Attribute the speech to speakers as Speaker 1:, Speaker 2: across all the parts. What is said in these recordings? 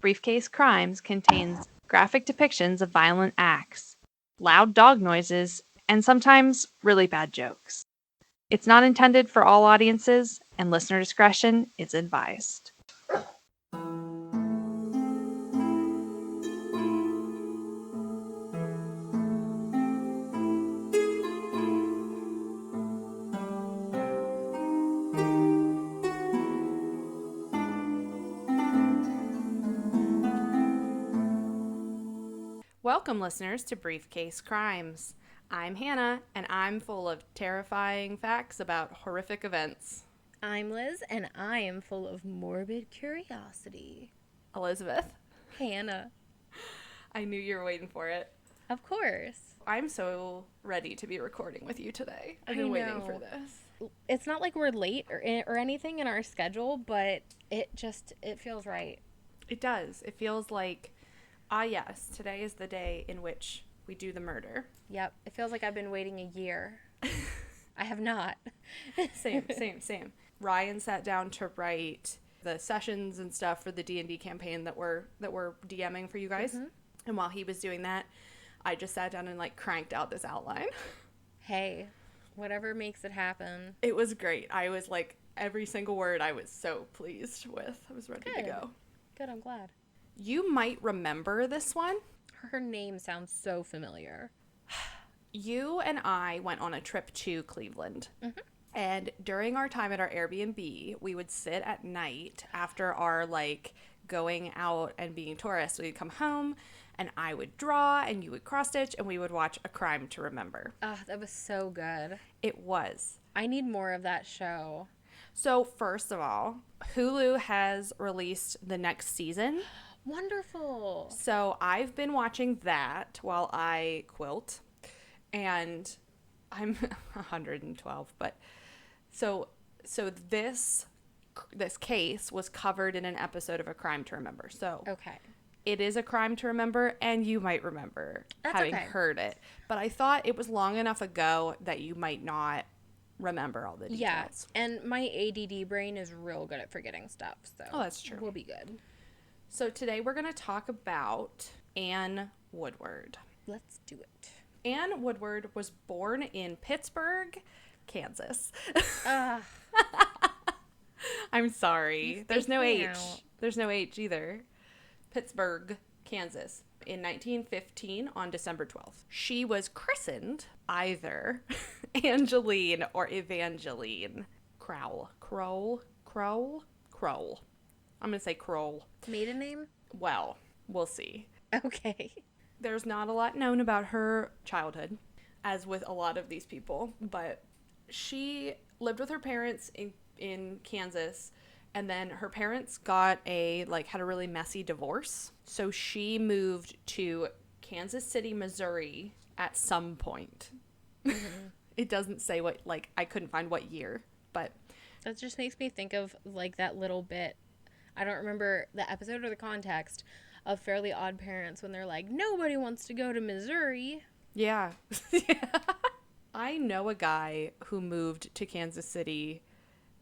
Speaker 1: Briefcase Crimes contains graphic depictions of violent acts, loud dog noises, and sometimes really bad jokes. It's not intended for all audiences, and listener discretion is advised. Welcome, listeners, to Briefcase Crimes. I'm Hannah, and I'm full of terrifying facts about horrific events.
Speaker 2: I'm Liz, and I am full of morbid curiosity.
Speaker 1: Elizabeth.
Speaker 2: Hannah.
Speaker 1: I knew you were waiting for it.
Speaker 2: Of course.
Speaker 1: I'm so ready to be recording with you today. I've been waiting for this.
Speaker 2: It's not like we're late or anything in our schedule, but it feels right.
Speaker 1: It does. It feels like, yes, today is the day in which we do the murder.
Speaker 2: Yep. It feels like I've been waiting a year. I have not.
Speaker 1: Same. Ryan sat down to write the sessions and stuff for the D&D campaign that we're DMing for you guys. Mm-hmm. And while he was doing that, I just sat down and cranked out this outline.
Speaker 2: Hey, whatever makes it happen.
Speaker 1: It was great. I was every single word I was so pleased with. I was ready to go.
Speaker 2: Good, I'm glad.
Speaker 1: You might remember this one.
Speaker 2: Her name sounds so familiar.
Speaker 1: You and I went on a trip to Cleveland. Mm-hmm. And during our time at our Airbnb, we would sit at night after our going out and being tourists. We'd come home and I would draw and you would cross stitch and we would watch A Crime to Remember.
Speaker 2: Oh, that was so good.
Speaker 1: It was.
Speaker 2: I need more of that show.
Speaker 1: So first of all, Hulu has released the next season.
Speaker 2: Wonderful.
Speaker 1: So I've been watching that while I quilt, and I'm 112, but so this case was covered in an episode of A Crime to Remember. So
Speaker 2: okay.
Speaker 1: It is a crime to remember, and you might remember having heard it. But I thought it was long enough ago that you might not remember all the details.
Speaker 2: Yeah, and my ADD brain is real good at forgetting stuff, so
Speaker 1: that's true.
Speaker 2: We'll be good.
Speaker 1: So today we're going to talk about Anne Woodward.
Speaker 2: Let's do it.
Speaker 1: Anne Woodward was born in Pittsburgh, Kansas. I'm sorry. There's no H. There's no H either. Pittsburgh, Kansas, in 1915 on December 12th. She was christened either Angeline or Evangeline Crowell. Crowell? I'm going to say Crowell.
Speaker 2: Maiden name?
Speaker 1: Well, we'll see.
Speaker 2: Okay.
Speaker 1: There's not a lot known about her childhood, as with a lot of these people, but she lived with her parents in Kansas, and then her parents had a really messy divorce. So she moved to Kansas City, Missouri at some point. Mm-hmm. It doesn't say what, I couldn't find what year, but.
Speaker 2: That just makes me think of, that little bit. I don't remember the episode or the context of Fairly Odd Parents when they're like, nobody wants to go to Missouri.
Speaker 1: Yeah. I know a guy who moved to Kansas City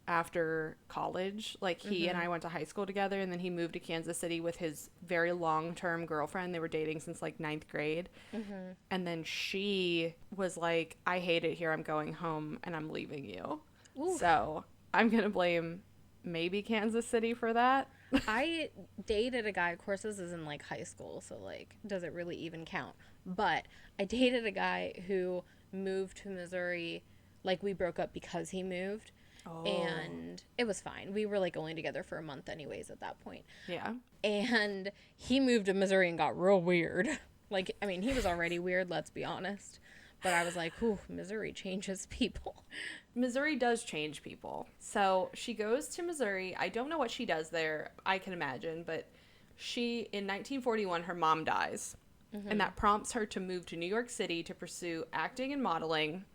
Speaker 1: after college. He and I went to high school together, and then he moved to Kansas City with his very long-term girlfriend. They were dating since 9th grade. Mm-hmm. And then she was like, I hate it here. I'm going home and I'm leaving you. Oof. So I'm going to blame maybe Kansas City for that.
Speaker 2: I dated a guy, of course this is in high school, so does it really even count? But I dated a guy who moved to Missouri, we broke up because he moved. Oh. And it was fine. We were only together for a month anyways at that point.
Speaker 1: Yeah.
Speaker 2: And he moved to Missouri and got real weird. He was already weird, let's be honest. But I was like, ooh, Missouri changes people.
Speaker 1: Missouri does change people. So she goes to Missouri. I don't know what she does there. I can imagine. But in 1941, her mom dies. Mm-hmm. And that prompts her to move to New York City to pursue acting and modeling.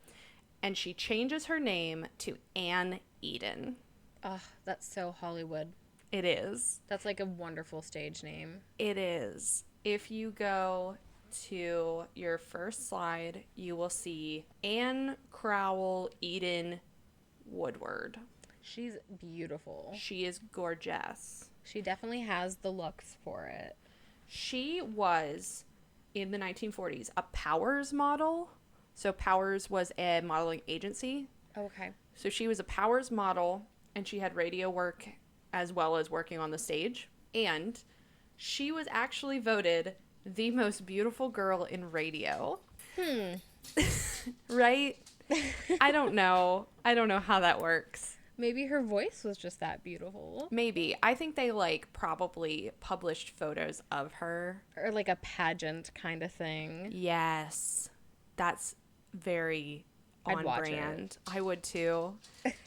Speaker 1: And she changes her name to Anne Eden.
Speaker 2: Oh, that's so Hollywood.
Speaker 1: It is.
Speaker 2: That's a wonderful stage name.
Speaker 1: It is. If you go to your first slide, you will see Anne Crowell Eden Woodward.
Speaker 2: She's beautiful.
Speaker 1: She is gorgeous.
Speaker 2: She definitely has the looks for it.
Speaker 1: She was, in the 1940s, a Powers model. So Powers was a modeling agency.
Speaker 2: Okay.
Speaker 1: So she was a Powers model, and she had radio work as well as working on the stage. And she was actually voted the most beautiful girl in radio. Right? I don't know. I don't know how that works.
Speaker 2: Maybe her voice was just that beautiful.
Speaker 1: Maybe. I think they, like, probably published photos of her.
Speaker 2: Or like a pageant kind of thing.
Speaker 1: Yes. That's very
Speaker 2: I'd
Speaker 1: on
Speaker 2: watch
Speaker 1: brand.
Speaker 2: it.
Speaker 1: I would too.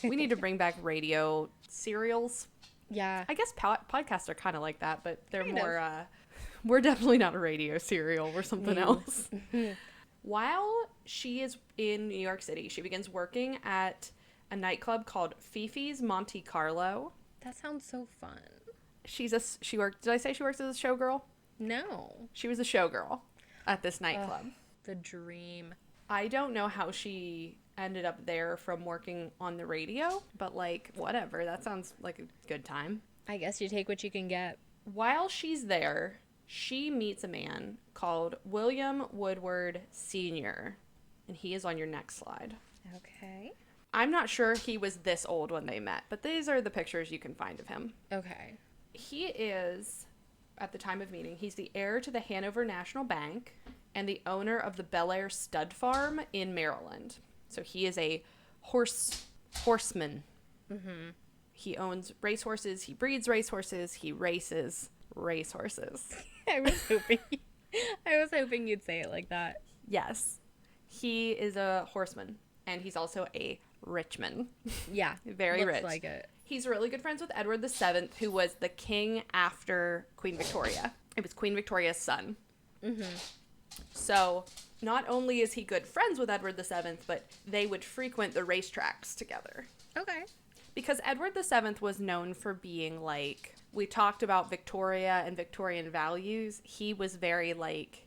Speaker 1: We need to bring back radio serials.
Speaker 2: Yeah.
Speaker 1: I guess podcasts are kind of like that, but they're
Speaker 2: Kind
Speaker 1: more, we're definitely not a radio serial. We're something else. While she is in New York City, she begins working at a nightclub called Fifi's Monte Carlo.
Speaker 2: That sounds so fun.
Speaker 1: Did I say she works as a showgirl?
Speaker 2: No.
Speaker 1: She was a showgirl at this nightclub.
Speaker 2: The dream.
Speaker 1: I don't know how she ended up there from working on the radio, but, like, whatever. That sounds like a good time.
Speaker 2: I guess you take what you can get.
Speaker 1: While she's there, she meets a man called William Woodward Sr., and he is on your next slide.
Speaker 2: Okay.
Speaker 1: I'm not sure he was this old when they met, but these are the pictures you can find of him.
Speaker 2: Okay.
Speaker 1: He is, at the time of meeting, he's the heir to the Hanover National Bank and the owner of the Bel Air Stud Farm in Maryland. So he is a horseman. Mm-hmm. He owns racehorses. He breeds racehorses. He races racehorses.
Speaker 2: I was hoping you'd say it like that.
Speaker 1: Yes. He is a horseman, and he's also a rich man.
Speaker 2: Yeah.
Speaker 1: Very
Speaker 2: looks
Speaker 1: rich.
Speaker 2: like it.
Speaker 1: He's really good friends with Edward VII, who was the king after Queen Victoria. It was Queen Victoria's son. Mm-hmm. So not only is he good friends with Edward VII, but they would frequent the racetracks together.
Speaker 2: Okay.
Speaker 1: Because Edward VII was known for being, like, we talked about Victoria and Victorian values. He was very, like,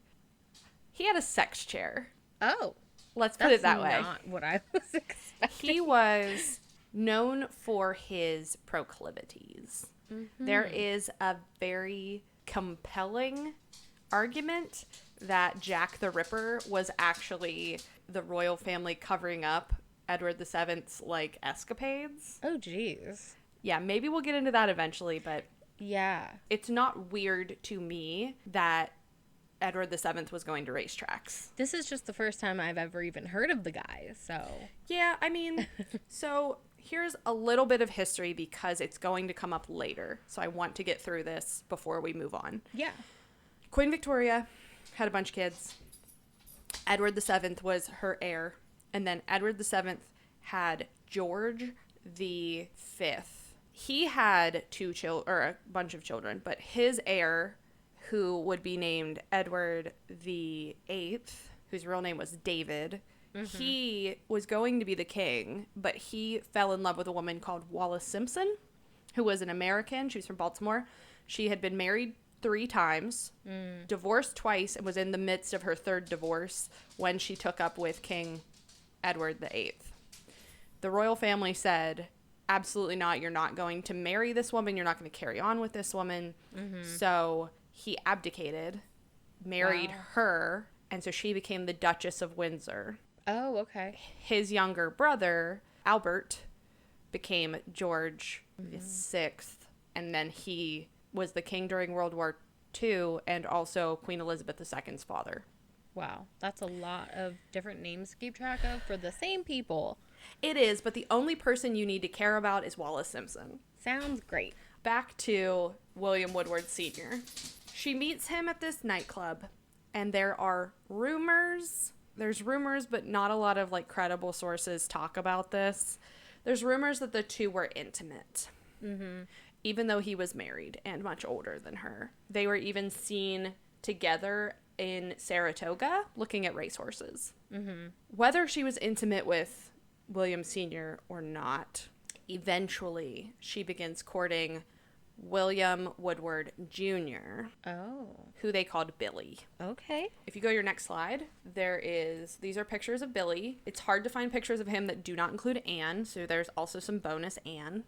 Speaker 1: he had a sex chair.
Speaker 2: Oh.
Speaker 1: Let's put it that way.
Speaker 2: That's not what I was expecting.
Speaker 1: He was known for his proclivities. Mm-hmm. There is a very compelling argument that Jack the Ripper was actually the royal family covering up Edward VII's, like, escapades.
Speaker 2: Oh, jeez.
Speaker 1: Yeah, maybe we'll get into that eventually, but
Speaker 2: yeah,
Speaker 1: it's not weird to me that Edward VII was going to racetracks.
Speaker 2: This is just the first time I've ever even heard of the guy, so.
Speaker 1: Yeah, I mean, so here's a little bit of history because it's going to come up later. So I want to get through this before we move on.
Speaker 2: Yeah.
Speaker 1: Queen Victoria had a bunch of kids. Edward VII was her heir. And then Edward VII had George V. He had a bunch of children, but his heir, who would be named Edward VIII, whose real name was David, he was going to be the king, but he fell in love with a woman called Wallis Simpson, who was an American. She was from Baltimore. She had been married 3 times, divorced twice, and was in the midst of her 3rd divorce when she took up with King Edward VIII. The royal family said, absolutely not. You're not going to marry this woman. You're not going to carry on with this woman. So he abdicated, married her, and so she became the Duchess of Windsor.
Speaker 2: Oh, okay.
Speaker 1: His younger brother, Albert, became George VI, and then he was the king during World War II and also Queen Elizabeth II's father.
Speaker 2: Wow, that's a lot of different names to keep track of for the same people.
Speaker 1: It is, but the only person you need to care about is Wallis Simpson.
Speaker 2: Sounds great.
Speaker 1: Back to William Woodward Sr. She meets him at this nightclub, and there are rumors. There's rumors, but not a lot of, like, credible sources talk about this. There's rumors that the two were intimate. Even though he was married and much older than her. They were even seen together in Saratoga looking at racehorses. Whether she was intimate with William Sr. or not, eventually she begins courting William Woodward Jr., who they called Billy.
Speaker 2: Okay.
Speaker 1: If you go to your next slide, these are pictures of Billy. It's hard to find pictures of him that do not include Anne, so there's also some bonus Anne.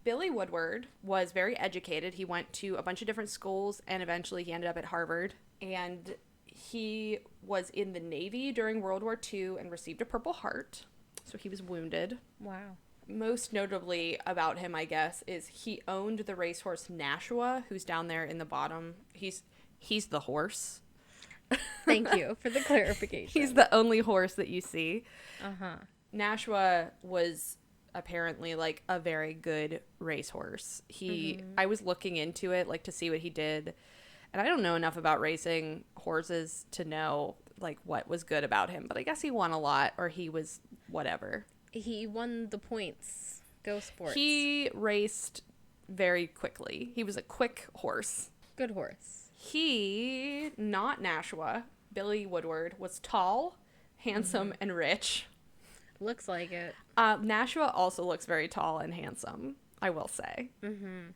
Speaker 1: Billy Woodward was very educated. He went to a bunch of different schools and eventually he ended up at Harvard. And he was in the Navy during World War II and received a Purple Heart. So he was wounded.
Speaker 2: Wow.
Speaker 1: Most notably about him, I guess, is he owned the racehorse Nashua, who's down there in the bottom. He's the horse.
Speaker 2: Thank you for the clarification.
Speaker 1: He's the only horse that you see.
Speaker 2: Uh-huh.
Speaker 1: Nashua was apparently like a very good racehorse. I was looking into it like to see what he did, and I don't know enough about racing horses to know like what was good about him, but I guess he won a lot, or he was whatever.
Speaker 2: He won the points. Go sports.
Speaker 1: He raced very quickly. He was a quick horse.
Speaker 2: Good horse.
Speaker 1: He, not Nashua, Billy Woodward, was tall, handsome, and rich.
Speaker 2: Looks like it.
Speaker 1: Nashua also looks very tall and handsome, I will say,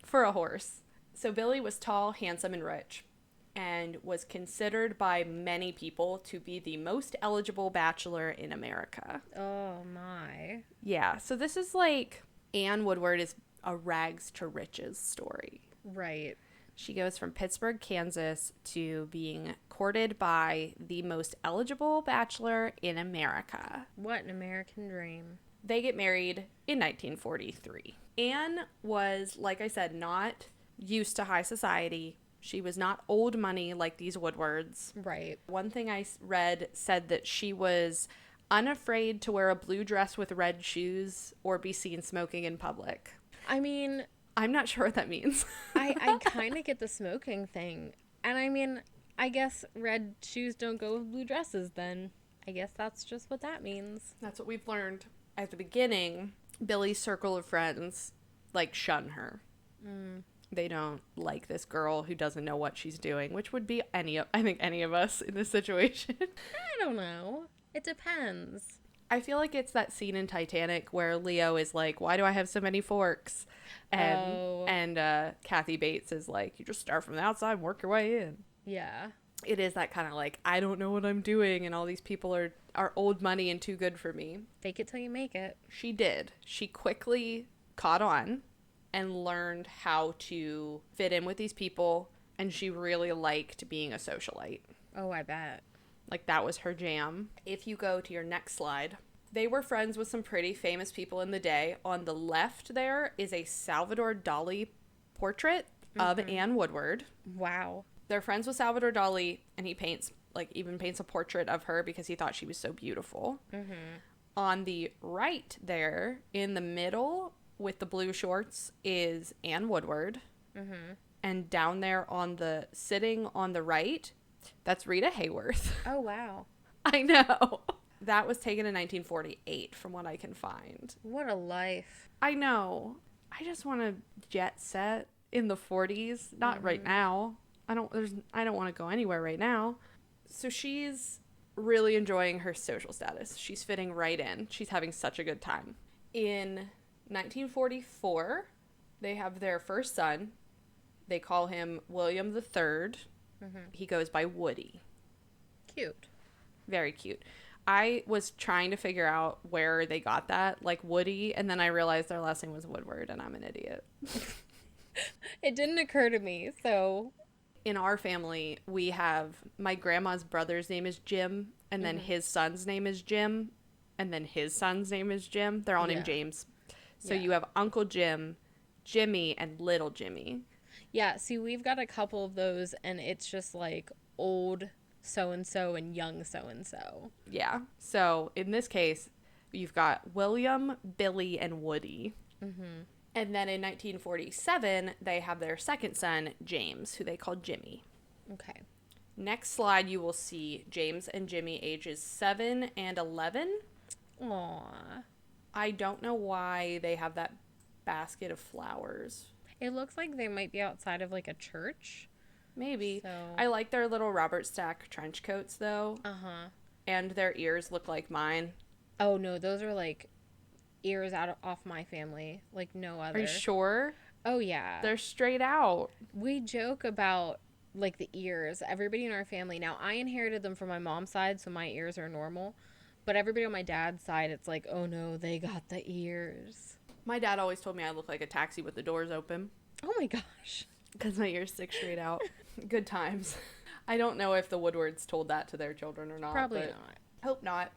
Speaker 1: for a horse. So Billy was tall, handsome, and rich, and was considered by many people to be the most eligible bachelor in America.
Speaker 2: Oh, my.
Speaker 1: Yeah, so this is like Anne Woodward is a rags to riches story.
Speaker 2: Right.
Speaker 1: She goes from Pittsburgh, Kansas, to being courted by the most eligible bachelor in America.
Speaker 2: What an American dream.
Speaker 1: They get married in 1943. Anne was, like I said, not used to high society. She was not old money like these Woodwards.
Speaker 2: Right.
Speaker 1: One thing I read said that she was unafraid to wear a blue dress with red shoes or be seen smoking in public.
Speaker 2: I mean,
Speaker 1: I'm not sure what that means.
Speaker 2: I kind of get the smoking thing. And I mean, I guess red shoes don't go with blue dresses then. I guess that's just what that means.
Speaker 1: That's what we've learned. At the beginning, Billy's circle of friends, like, shun her. They don't like this girl who doesn't know what she's doing, which would be any of us in this situation.
Speaker 2: I don't know. It depends.
Speaker 1: I feel like it's that scene in Titanic where Leo is like, why do I have so many forks? And Kathy Bates is like, you just start from the outside and work your way in.
Speaker 2: Yeah.
Speaker 1: It is that kind of like, I don't know what I'm doing, and all these people are old money and too good for me.
Speaker 2: Fake it till you make it.
Speaker 1: She did. She quickly caught on and learned how to fit in with these people, and she really liked being a socialite.
Speaker 2: Oh, I bet.
Speaker 1: Like, that was her jam. If you go to your next slide, they were friends with some pretty famous people in the day. On the left there is a Salvador Dali portrait of Anne Woodward.
Speaker 2: Wow.
Speaker 1: They're friends with Salvador Dali, and he even paints a portrait of her because he thought she was so beautiful. On the right there, in the middle with the blue shorts, is Anne Woodward. And down there sitting on the right, that's Rita Hayworth.
Speaker 2: Oh, wow.
Speaker 1: I know. That was taken in 1948 from what I can find.
Speaker 2: What a life.
Speaker 1: I know. I just want to jet set in the 40s. Not right now. I don't want to go anywhere right now. So she's really enjoying her social status. She's fitting right in. She's having such a good time. In 1944, they have their first son. They call him William III. He goes by Woody.
Speaker 2: Cute.
Speaker 1: Very cute. I was trying to figure out where they got that, like Woody, and then I realized their last name was Woodward, and I'm an idiot.
Speaker 2: It didn't occur to me, so...
Speaker 1: In our family, we have my grandma's brother's name is Jim, and then his son's name is Jim, and then his son's name is Jim. They're all named James. So you have Uncle Jim, Jimmy, and Little Jimmy.
Speaker 2: Yeah, see, we've got a couple of those, and it's just like old so-and-so and young so-and-so.
Speaker 1: Yeah. So in this case, you've got William, Billy, and Woody. And then in 1947, they have their second son, James, who they call Jimmy.
Speaker 2: Okay.
Speaker 1: Next slide, you will see James and Jimmy ages 7 and 11.
Speaker 2: Aww.
Speaker 1: I don't know why they have that basket of flowers.
Speaker 2: It looks like they might be outside of like a church.
Speaker 1: Maybe.
Speaker 2: So...
Speaker 1: I like their little Robert Stack trench coats, though. And their ears look like mine.
Speaker 2: Oh, no, those are like ears off my family. Like no other.
Speaker 1: Are you sure?
Speaker 2: Oh, yeah.
Speaker 1: They're straight out.
Speaker 2: We joke about like the ears. Everybody in our family. Now, I inherited them from my mom's side, so my ears are normal. But everybody on my dad's side, it's like, oh, no, they got the ears.
Speaker 1: My dad always told me I look like a taxi with the doors open.
Speaker 2: Oh my gosh.
Speaker 1: Because my ears stick straight out. Good times. I don't know if the Woodwards told that to their children or not.
Speaker 2: Probably not.
Speaker 1: Hope not.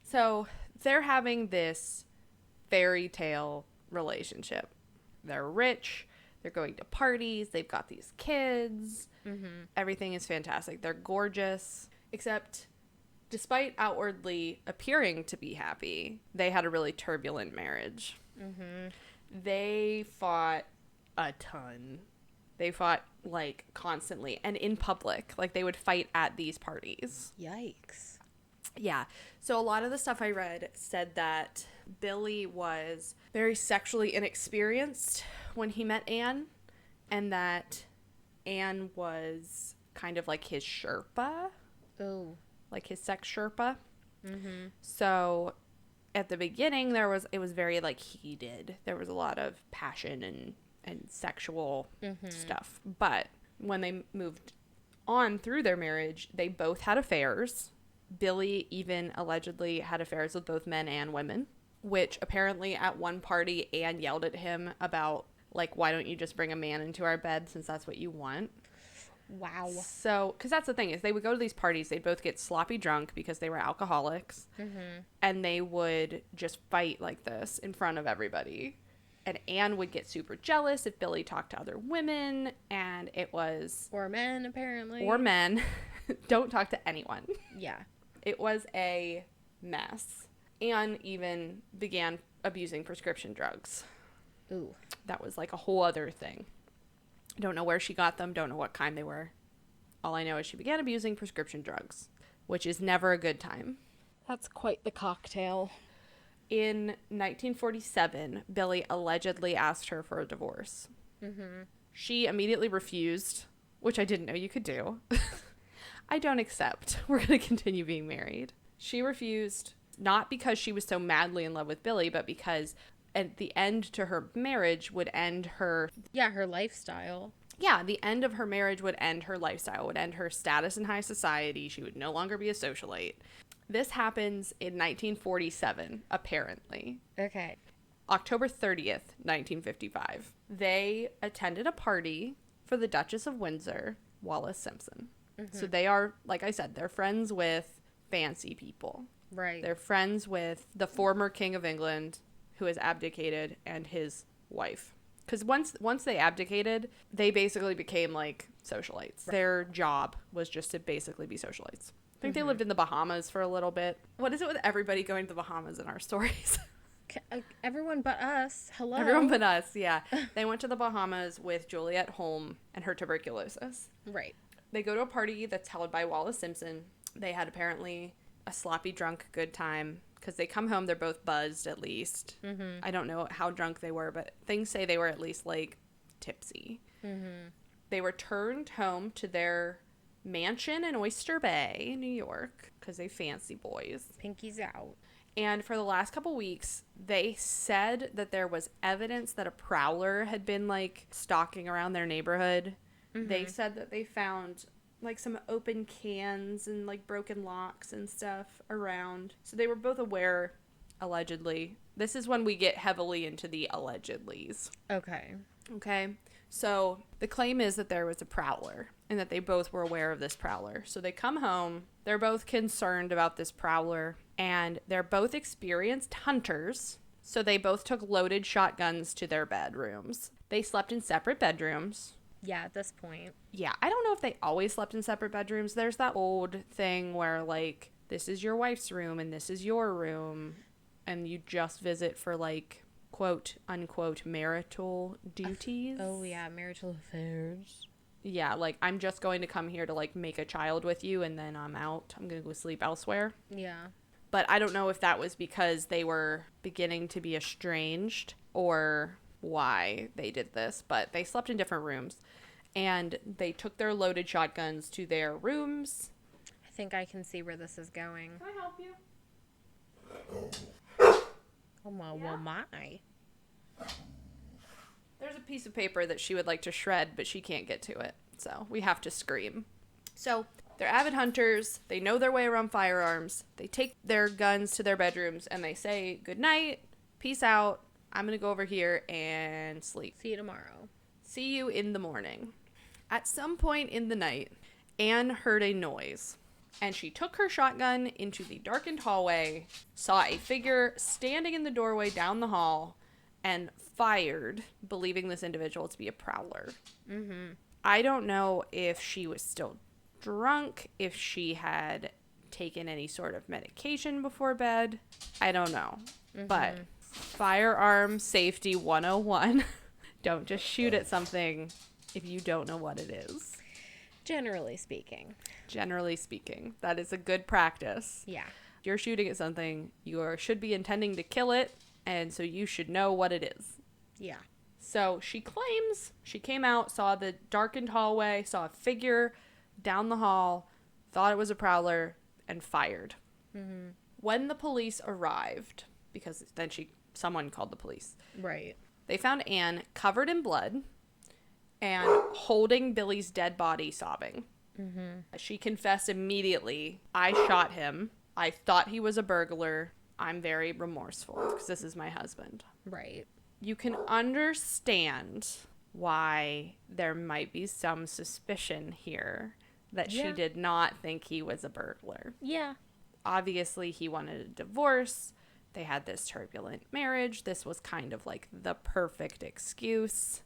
Speaker 1: So they're having this fairy tale relationship. They're rich. They're going to parties. They've got these kids. Mm-hmm. Everything is fantastic. They're gorgeous. Except, despite outwardly appearing to be happy, they had a really turbulent marriage. Mm-hmm. They fought a ton. They fought, like, constantly and in public. Like, they would fight at these parties.
Speaker 2: Yikes.
Speaker 1: Yeah. So a lot of the stuff I read said that Billy was very sexually inexperienced when he met Anne, and that Anne was kind of like his Sherpa.
Speaker 2: Oh.
Speaker 1: Like his sex Sherpa.
Speaker 2: Mm-hmm.
Speaker 1: So at the beginning, it was very, like, heated. There was a lot of passion and sexual stuff. But when they moved on through their marriage, they both had affairs. Billy even allegedly had affairs with both men and women, which apparently at one party, Anne yelled at him about, like, why don't you just bring a man into our bed since that's what you want?
Speaker 2: Wow.
Speaker 1: So, because that's the thing, is they would go to these parties, they'd both get sloppy drunk because they were alcoholics, and they would just fight like this in front of everybody. And Anne would get super jealous if Billy talked to other women, and it was...
Speaker 2: Or men, apparently.
Speaker 1: Or men. Don't talk to anyone.
Speaker 2: Yeah.
Speaker 1: It was a mess. Anne even began abusing prescription drugs.
Speaker 2: Ooh.
Speaker 1: That was like a whole other thing. Don't know where she got them. Don't know what kind they were. All I know is she began abusing prescription drugs, which is never a good time.
Speaker 2: That's quite the cocktail.
Speaker 1: In 1947, Billy allegedly asked her for a divorce. Mm-hmm. She immediately refused, which I didn't know you could do. I don't accept. We're going to continue being married. She refused, not because she was so madly in love with Billy, but because at the end to her marriage would end her...
Speaker 2: Yeah, her lifestyle.
Speaker 1: Yeah, the end of her marriage would end her lifestyle, would end her status in high society. She would no longer be a socialite. This happens in 1947, apparently.
Speaker 2: Okay.
Speaker 1: October 30th, 1955. They attended a party for the Duchess of Windsor, Wallis Simpson. Mm-hmm. So they are, like I said, they're friends with fancy people.
Speaker 2: Right.
Speaker 1: They're friends with the former King of England, who has abdicated, and his wife. Because once they abdicated, they basically became, like, socialites. Right. Their job was just to basically be socialites. I think they lived in the Bahamas for a little bit. What is it with everybody going to the Bahamas in our stories?
Speaker 2: Everyone but us. Hello.
Speaker 1: Everyone but us, yeah. They went to the Bahamas with Juliet Holm and her tuberculosis.
Speaker 2: Right.
Speaker 1: They go to a party that's held by Wallis Simpson. They had apparently a sloppy drunk good time because they come home, they're both buzzed at least. Mm-hmm. I don't know how drunk they were, but things say they were at least, like, tipsy. Mm-hmm. They returned home to their mansion in Oyster Bay, New York, because they fancy boys.
Speaker 2: Pinkies out.
Speaker 1: And for the last couple weeks, they said that there was evidence that a prowler had been, like, stalking around their neighborhood. Mm-hmm. They said that they found, like, some open cans and, like, broken locks and stuff around. So they were both aware, allegedly. This is when we get heavily into the allegedlys.
Speaker 2: Okay.
Speaker 1: Okay. So the claim is that there was a prowler and that they both were aware of this prowler. So they come home. They're both concerned about this prowler, and they're both experienced hunters. So they both took loaded shotguns to their bedrooms. They slept in separate bedrooms.
Speaker 2: Yeah, at this point.
Speaker 1: Yeah, I don't know if they always slept in separate bedrooms. There's that old thing where, like, this is your wife's room and this is your room, and you just visit for, like, quote unquote marital duties.
Speaker 2: Oh yeah, marital affairs.
Speaker 1: Yeah, like, I'm just going to come here to, like, make a child with you, and then I'm out. I'm gonna go sleep elsewhere.
Speaker 2: Yeah.
Speaker 1: But I don't know if that was because they were beginning to be estranged or why they did this, but they slept in different rooms, and they took their loaded shotguns to their rooms.
Speaker 2: I think I can see where this is going.
Speaker 1: Can I help you?
Speaker 2: Oh my,
Speaker 1: Yeah.
Speaker 2: well my.
Speaker 1: There's a piece of paper that she would like to shred, but she can't get to it, so we have to scream. So they're avid hunters. They know their way around firearms. They take their guns to their bedrooms, and they say, good night, peace out, I'm going to go over here and sleep.
Speaker 2: See you tomorrow.
Speaker 1: See you in the morning. At some point in the night, Anne heard a noise, and she took her shotgun into the darkened hallway, saw a figure standing in the doorway down the hall, and fired, believing this individual to be a prowler.
Speaker 2: Mm-hmm.
Speaker 1: I don't know if she was still drunk, if she had taken any sort of medication before bed. I don't know.
Speaker 2: Mm-hmm.
Speaker 1: But firearm safety 101. Don't just shoot at something if you don't know what it is.
Speaker 2: Generally speaking.
Speaker 1: Generally speaking. That is a good practice.
Speaker 2: Yeah.
Speaker 1: If you're shooting at something, should be intending to kill it, and so you should know what it is.
Speaker 2: Yeah.
Speaker 1: So she claims she came out, saw the darkened hallway, saw a figure down the hall, thought it was a prowler, and fired.
Speaker 2: Mm-hmm.
Speaker 1: When the police arrived, because then someone called the police.
Speaker 2: Right.
Speaker 1: They found Anne covered in blood and holding Billy's dead body, sobbing.
Speaker 2: Mm-hmm.
Speaker 1: She confessed immediately, I shot him. I thought he was a burglar. I'm very remorseful because this is my husband.
Speaker 2: Right.
Speaker 1: You can understand why there might be some suspicion here that she did not think he was a burglar.
Speaker 2: Yeah.
Speaker 1: Obviously, he wanted a divorce. They had this turbulent marriage. This was kind of like the perfect excuse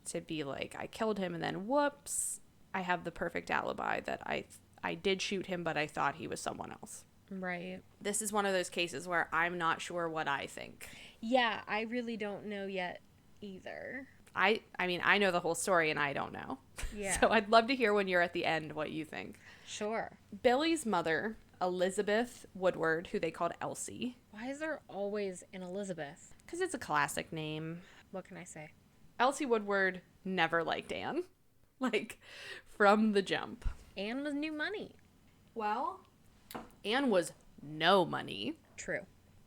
Speaker 1: to be like, I killed him and then whoops, I have the perfect alibi that I did shoot him, but I thought he was someone else.
Speaker 2: Right.
Speaker 1: This is one of those cases where I'm not sure what I think.
Speaker 2: Yeah, I really don't know yet either.
Speaker 1: I mean, I know the whole story and I don't know.
Speaker 2: Yeah.
Speaker 1: So I'd love to hear when you're at the end what you think.
Speaker 2: Sure.
Speaker 1: Billy's mother, Elizabeth Woodward, who they called Elsie.
Speaker 2: Why is there always an Elizabeth?
Speaker 1: Because it's a classic name.
Speaker 2: What can I say?
Speaker 1: Elsie Woodward never liked Anne. Like, from the jump.
Speaker 2: Anne was new money.
Speaker 1: Well, Anne was no money.
Speaker 2: True.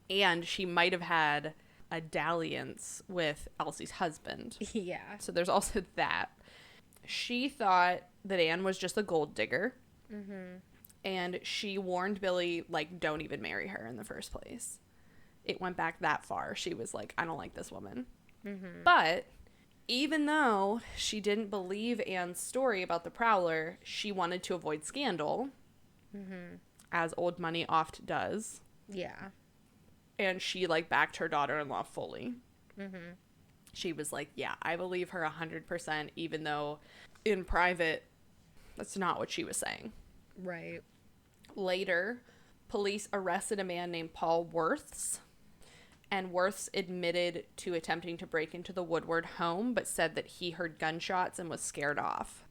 Speaker 1: And she might have had a dalliance with Elsie's husband.
Speaker 2: Yeah.
Speaker 1: So there's also that. She thought that Anne was just a gold digger.
Speaker 2: Mm-hmm.
Speaker 1: And she warned Billy, like, don't even marry her in the first place. It went back that far. She was like, I don't like this woman.
Speaker 2: Mm-hmm.
Speaker 1: But even though she didn't believe Anne's story about the prowler, she wanted to avoid scandal, as old money oft does.
Speaker 2: Yeah.
Speaker 1: And she, like, backed her daughter-in-law fully.
Speaker 2: Mm-hmm.
Speaker 1: She was like, yeah, I believe her 100%, even though in private, that's not what she was saying.
Speaker 2: Right.
Speaker 1: Later, police arrested a man named Paul Worths, and Worths admitted to attempting to break into the Woodward home, but said that he heard gunshots and was scared off.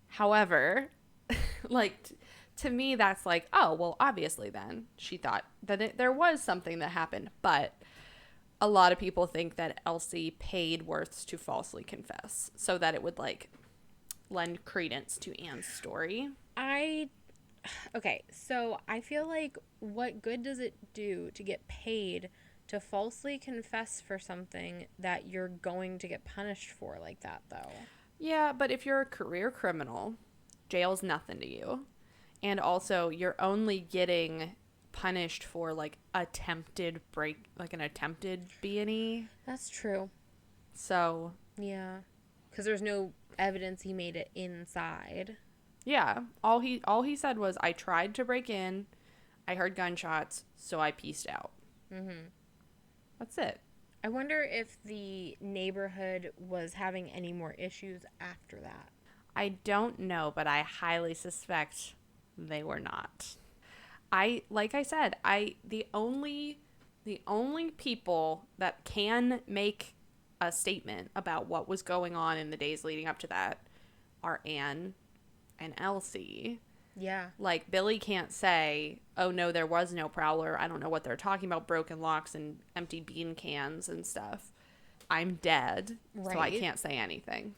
Speaker 1: However, like, to me, that's like, oh, well, obviously then. She thought that there was something that happened, but a lot of people think that Elsie paid Worths to falsely confess so that it would, like, lend credence to Anne's story.
Speaker 2: Okay, so I feel like what good does it do to get paid to falsely confess for something that you're going to get punished for like that, though?
Speaker 1: Yeah, but if you're a career criminal, jail's nothing to you. And also, you're only getting punished for, like, an attempted B&E.
Speaker 2: That's true.
Speaker 1: So,
Speaker 2: Yeah. Because there's no evidence he made it inside.
Speaker 1: yeah, all he said was, I tried to break in, I heard gunshots, so I pieced out.
Speaker 2: Mm-hmm.
Speaker 1: That's it.
Speaker 2: I wonder if the neighborhood was having any more issues after that.
Speaker 1: I don't know, but I highly suspect they were not. Like I said, the only people that can make a statement about what was going on in the days leading up to that are Anne and Elsie.
Speaker 2: Yeah.
Speaker 1: Like, Billy can't say, oh no, there was no prowler, I don't know what they're talking about, broken locks and empty bean cans and stuff. I'm dead, so I can't say anything.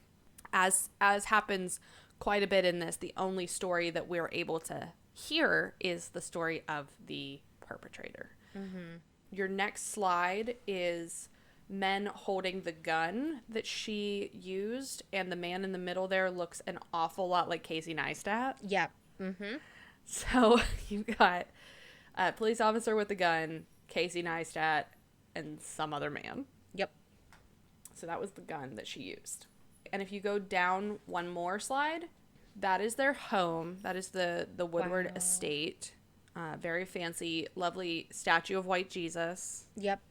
Speaker 1: As happens quite a bit in this, the only story that we're able to hear is the story of the perpetrator.
Speaker 2: Mm-hmm.
Speaker 1: Your next slide is men holding the gun that she used, and the man in the middle there looks an awful lot like Casey Neistat.
Speaker 2: Yep. Mm-hmm.
Speaker 1: So you've got a police officer with a gun, Casey Neistat, and some other man.
Speaker 2: Yep.
Speaker 1: So that was the gun that she used. And if you go down one more slide, that is their home. That is the Woodward estate. Very fancy, lovely statue of white Jesus.
Speaker 2: Yep.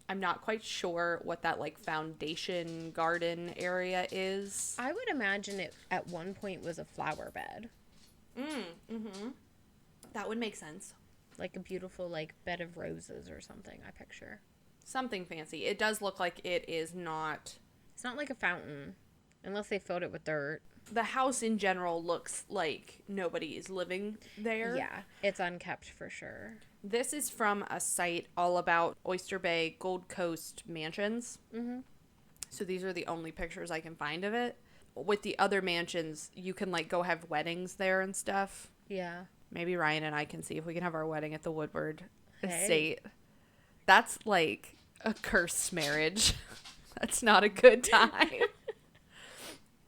Speaker 1: I'm not quite sure what that like foundation garden area is.
Speaker 2: I would imagine it at one point was a flower bed.
Speaker 1: That would make sense.
Speaker 2: Like a beautiful like bed of roses or something, I picture.
Speaker 1: Something fancy. It does look like it is not...
Speaker 2: It's not like a fountain, unless they filled it with dirt.
Speaker 1: The house in general looks like nobody is living there.
Speaker 2: Yeah, it's unkept for sure.
Speaker 1: This is from a site all about Oyster Bay Gold Coast mansions. So these are the only pictures I can find of it. With the other mansions, you can like go have weddings there and stuff.
Speaker 2: Yeah.
Speaker 1: Maybe Ryan and I can see if we can have our wedding at the Woodward
Speaker 2: Hey.
Speaker 1: estate. That's like a cursed marriage. That's not a good time.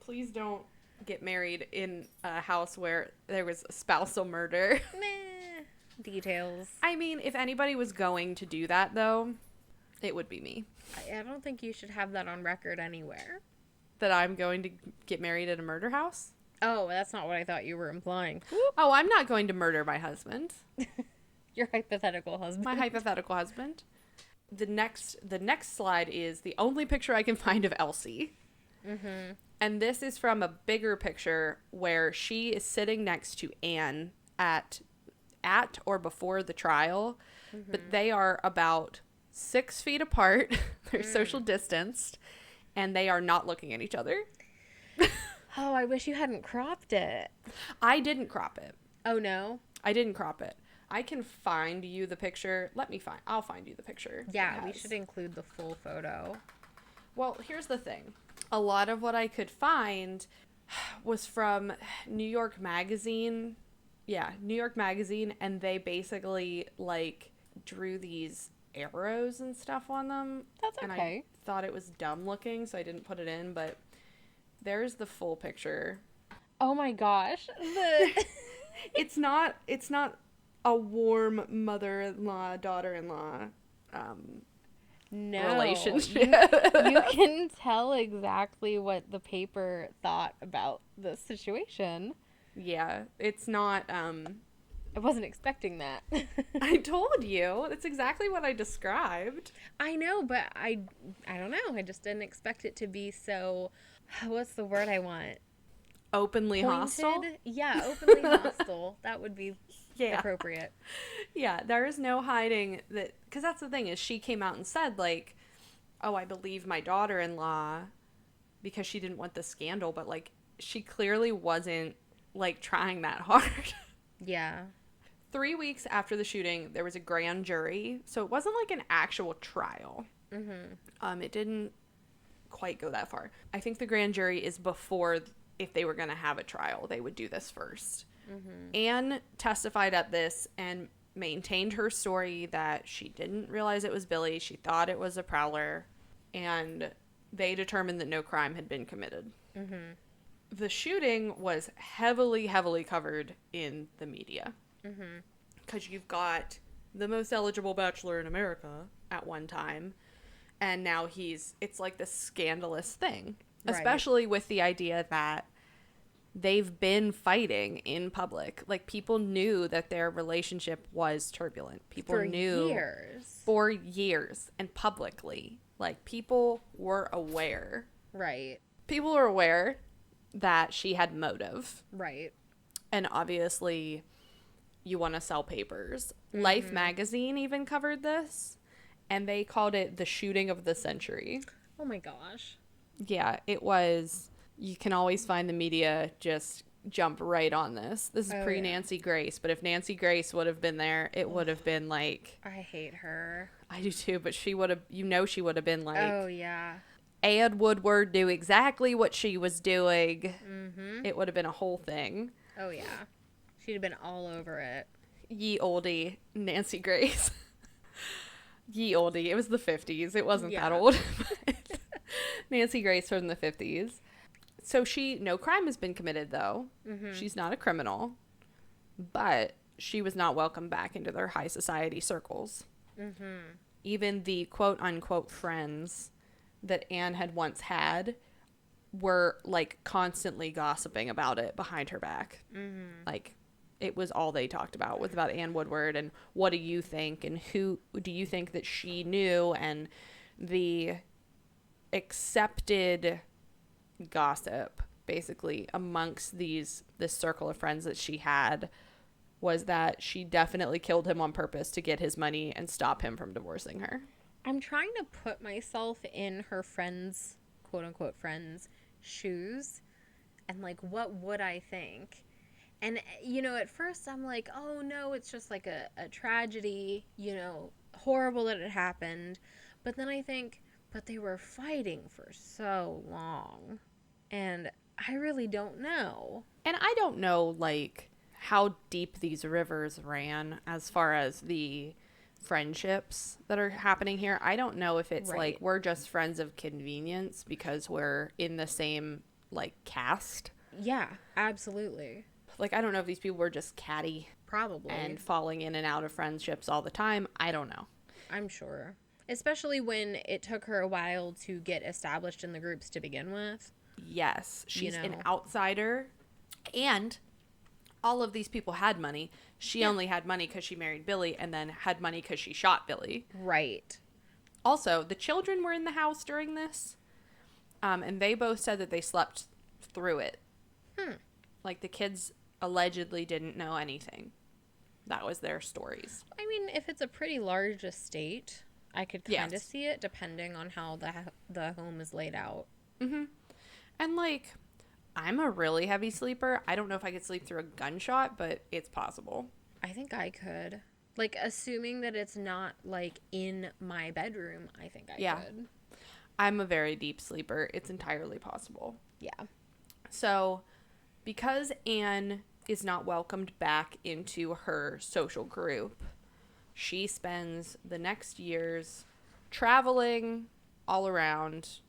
Speaker 1: Please don't get married in a house where there was spousal murder.
Speaker 2: Meh. Details.
Speaker 1: I mean, if anybody was going to do that, though, it would be me.
Speaker 2: I don't think you should have that on record anywhere.
Speaker 1: That I'm going to get married at a murder house?
Speaker 2: Oh, that's not what I thought you were implying.
Speaker 1: Oh, I'm not going to murder my husband.
Speaker 2: Your hypothetical husband.
Speaker 1: My hypothetical husband. The next slide is the only picture I can find of Elsie. And this is from a bigger picture where she is sitting next to Anne at or before the trial. But they are about 6 feet apart. They're social distanced. And they are not looking at each other.
Speaker 2: Oh, I wish you hadn't cropped it.
Speaker 1: I didn't crop it.
Speaker 2: Oh, no?
Speaker 1: I didn't crop it. I can find you the picture. I'll find you the picture.
Speaker 2: Yeah, we should include the full photo.
Speaker 1: Well, here's the thing. A lot of what I could find was from New York Magazine. Yeah, New York Magazine. And they basically, like, drew these arrows and stuff on them.
Speaker 2: That's okay.
Speaker 1: And I thought it was dumb looking, so I didn't put it in. But there's the full picture.
Speaker 2: Oh, my gosh.
Speaker 1: It's not a warm mother-in-law, daughter-in-law
Speaker 2: No,
Speaker 1: relationship.
Speaker 2: You can tell exactly what the paper thought about the situation.
Speaker 1: Yeah, it's not,
Speaker 2: I wasn't expecting that.
Speaker 1: I told you. That's exactly what I described.
Speaker 2: I know, but I don't know. I just didn't expect it to be so, what's the word I want?
Speaker 1: Openly hostile?
Speaker 2: Yeah, openly hostile. That would be appropriate.
Speaker 1: Yeah, there is no hiding that, because that's the thing is she came out and said like, oh, I believe my daughter-in-law because she didn't want the scandal, but like she clearly wasn't like trying that hard.
Speaker 2: Yeah.
Speaker 1: 3 weeks after the shooting, there was a grand jury, so it wasn't like an actual trial. It didn't quite go that far. I think the grand jury is before, if they were going to have a trial, they would do this first. Anne testified at this and maintained her story that she didn't realize it was Billy. She thought it was a prowler, and they determined that no crime had been committed. The shooting was heavily, heavily covered in the media. Because you've got the most eligible bachelor in America at one time, and now it's like this scandalous thing.
Speaker 2: Right.
Speaker 1: Especially with the idea that they've been fighting in public. Like, people knew that their relationship was turbulent. People knew for years and publicly. Like, people were aware.
Speaker 2: Right.
Speaker 1: People were aware that she had motive.
Speaker 2: Right.
Speaker 1: And obviously, you want to sell papers. Life magazine even covered this, and they called it the shooting of the century.
Speaker 2: Oh my gosh.
Speaker 1: Yeah, it was. You can always find the media just jump right on this. This is pre-Nancy Grace, but if Nancy Grace would have been there, it would have been like...
Speaker 2: I hate her.
Speaker 1: I do too, but she would have... she would have been like...
Speaker 2: Oh, yeah.
Speaker 1: Ed Woodward knew exactly what she was doing. It would have been a whole thing.
Speaker 2: Oh, yeah. She'd have been all over it.
Speaker 1: Ye oldie Nancy Grace. Ye oldie. It was the 50s. It wasn't that old. Nancy Grace from the 50s. So no crime has been committed, though. She's not a criminal. But she was not welcomed back into their high society circles. even the quote-unquote friends that Anne had once had were, like, constantly gossiping about it behind her back. Mm-hmm. Like, it was all they talked about was about Anne Woodward and what do you think and who do you think that she knew, and the accepted gossip basically amongst this circle of friends that she had was that she definitely killed him on purpose to get his money and stop him from divorcing her.
Speaker 2: I'm trying to put myself in her friends, quote unquote friends, shoes, and like, what would I think? And, you know, at first I'm like, oh no, it's just like a tragedy, you know, horrible that it happened. But then I think, but they were fighting for so long. And I really don't know.
Speaker 1: And I don't know, like, how deep these rivers ran as far as the friendships that are happening here. I don't know if it's like we're just friends of convenience because we're in the same, like, cast.
Speaker 2: Yeah, absolutely.
Speaker 1: Like, I don't know if these people were just catty.
Speaker 2: Probably.
Speaker 1: And falling in and out of friendships all the time. I don't know.
Speaker 2: I'm sure. Especially when it took her a while to get established in the groups to begin with.
Speaker 1: Yes. She's an outsider. And all of these people had money. She only had money because she married Billy and then had money because she shot Billy.
Speaker 2: Right.
Speaker 1: Also, the children were in the house during this. And they both said that they slept through it. Like, the kids allegedly didn't know anything. That was their stories.
Speaker 2: I mean, if it's a pretty large estate, I could kind of see it depending on how the home is laid out.
Speaker 1: Mm-hmm. And, like, I'm a really heavy sleeper. I don't know if I could sleep through a gunshot, but it's possible.
Speaker 2: I think I could. Like, assuming that it's not, like, in my bedroom, I think I could.
Speaker 1: I'm a very deep sleeper. It's entirely possible.
Speaker 2: Yeah.
Speaker 1: So, because Anne is not welcomed back into her social group, she spends the next years traveling all around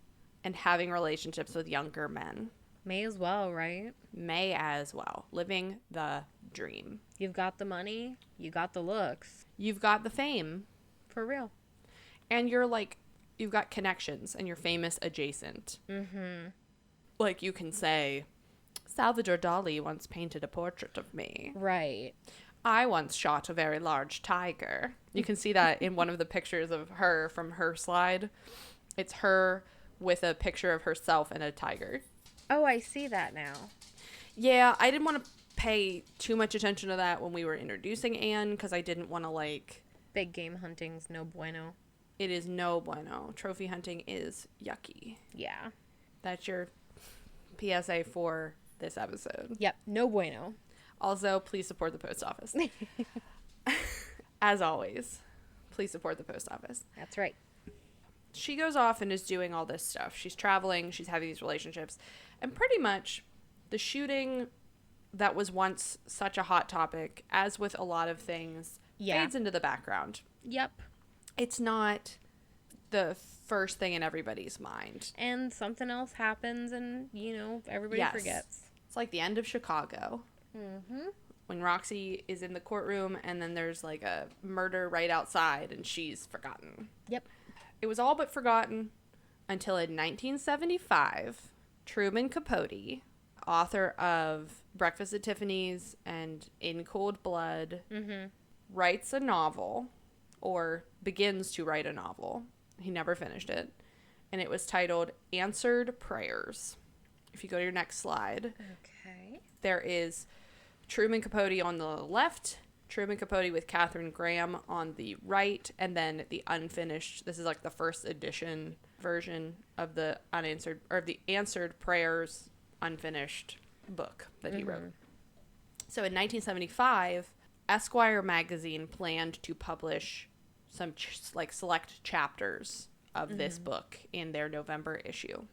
Speaker 1: and having relationships with younger men.
Speaker 2: May as well, right?
Speaker 1: May as well. Living the dream.
Speaker 2: You've got the money. You got the looks.
Speaker 1: You've got the fame.
Speaker 2: For real.
Speaker 1: And you're like, you've got connections and you're famous adjacent.
Speaker 2: Mm-hmm.
Speaker 1: Like, you can say, Salvador Dali once painted a portrait of me.
Speaker 2: Right.
Speaker 1: I once shot a very large tiger. You can see that in one of the pictures of her from her slide. It's her with a picture of herself and a tiger.
Speaker 2: Oh, I see that now.
Speaker 1: Yeah, I didn't want to pay too much attention to that when we were introducing Anne because I didn't want to, like...
Speaker 2: Big game hunting's no bueno.
Speaker 1: It is no bueno. Trophy hunting is yucky.
Speaker 2: Yeah.
Speaker 1: That's your PSA for this episode.
Speaker 2: Yep, no bueno.
Speaker 1: Also, please support the post office. As always, please support the post office.
Speaker 2: That's right.
Speaker 1: She goes off and is doing all this stuff. She's traveling, she's having these relationships, and pretty much the shooting that was once such a hot topic, as with a lot of things, fades into the background.
Speaker 2: Yep.
Speaker 1: It's not the first thing in everybody's mind.
Speaker 2: And something else happens and, you know, everybody forgets.
Speaker 1: It's like the end of Chicago.
Speaker 2: Mm-hmm.
Speaker 1: When Roxy is in the courtroom and then there's like a murder right outside and she's forgotten.
Speaker 2: Yep.
Speaker 1: It was all but forgotten until in 1975, Truman Capote, author of Breakfast at Tiffany's and In Cold Blood, writes a novel, or begins to write a novel. He never finished it. And it was titled Answered Prayers. If you go to your next slide.
Speaker 2: Okay.
Speaker 1: There is Truman Capote on the left, Truman Capote with Katharine Graham on the right, and then the unfinished, this is like the first edition version of the Answered Prayers unfinished book that he wrote. So in 1975, Esquire magazine planned to publish some select chapters of this book in their November issue.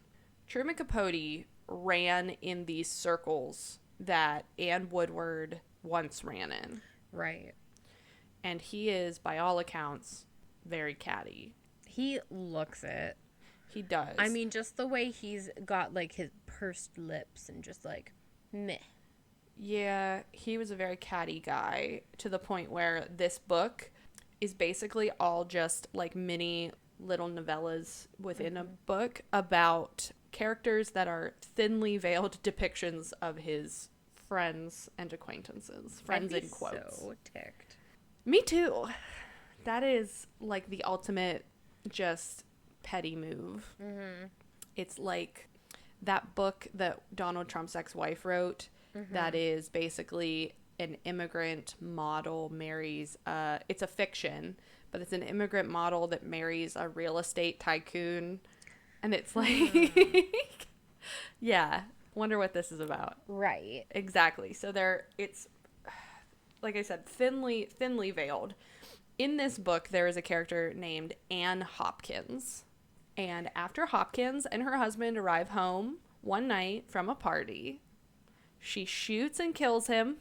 Speaker 1: Truman Capote ran in these circles that Anne Woodward once ran in.
Speaker 2: Right.
Speaker 1: And he is, by all accounts, very catty.
Speaker 2: He looks it.
Speaker 1: He does.
Speaker 2: I mean, just the way he's got, like, his pursed lips and just, like, meh.
Speaker 1: Yeah, he was a very catty guy to the point where this book, is basically all just like mini little novellas within a book about characters that are thinly veiled depictions of his friends and acquaintances. Friends in quotes.
Speaker 2: So ticked.
Speaker 1: Me too. That is like the ultimate just petty move. It's like that book that Donald Trump's ex-wife wrote that is basically an immigrant model marries it's a fiction, but it's an immigrant model that marries a real estate tycoon, and it's like yeah, wonder what this is about.
Speaker 2: Right.
Speaker 1: Exactly. So it's like I said, thinly veiled. In this book there is a character named Anne Hopkins, and after Hopkins and her husband arrive home one night from a party, she shoots and kills him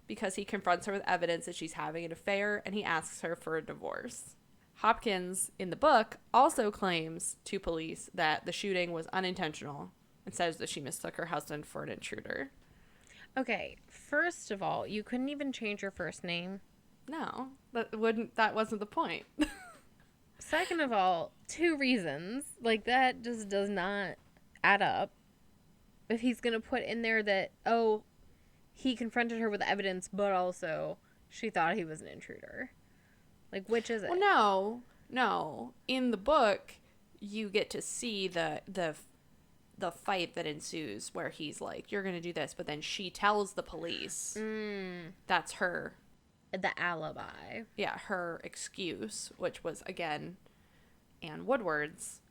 Speaker 1: because he confronts her with evidence that she's having an affair, and he asks her for a divorce. Hopkins, in the book, also claims to police that the shooting was unintentional and says that she mistook her husband for an intruder.
Speaker 2: Okay, first of all, you couldn't even change your first name.
Speaker 1: No, that wasn't the point.
Speaker 2: Second of all, 2 reasons. Like, that just does not add up. If he's going to put in there that, oh, he confronted her with evidence, but also she thought he was an intruder. Like, which is it?
Speaker 1: Well, no. In the book, you get to see the fight that ensues where he's like, you're going to do this, but then she tells the police that's her.
Speaker 2: The alibi.
Speaker 1: Yeah, her excuse, which was, again, Anne Woodward's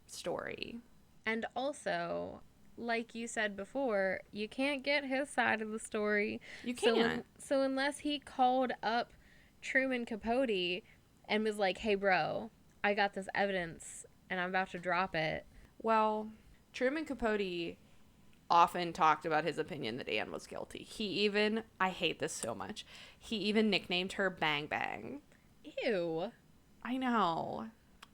Speaker 1: story.
Speaker 2: And also, like you said before, you can't get his side of the story.
Speaker 1: You can't.
Speaker 2: So unless he called up Truman Capote and was like, hey, bro, I got this evidence and I'm about to drop it.
Speaker 1: Well, Truman Capote often talked about his opinion that Anne was guilty. He even, I hate this so much, he even nicknamed her Bang Bang.
Speaker 2: Ew.
Speaker 1: I know.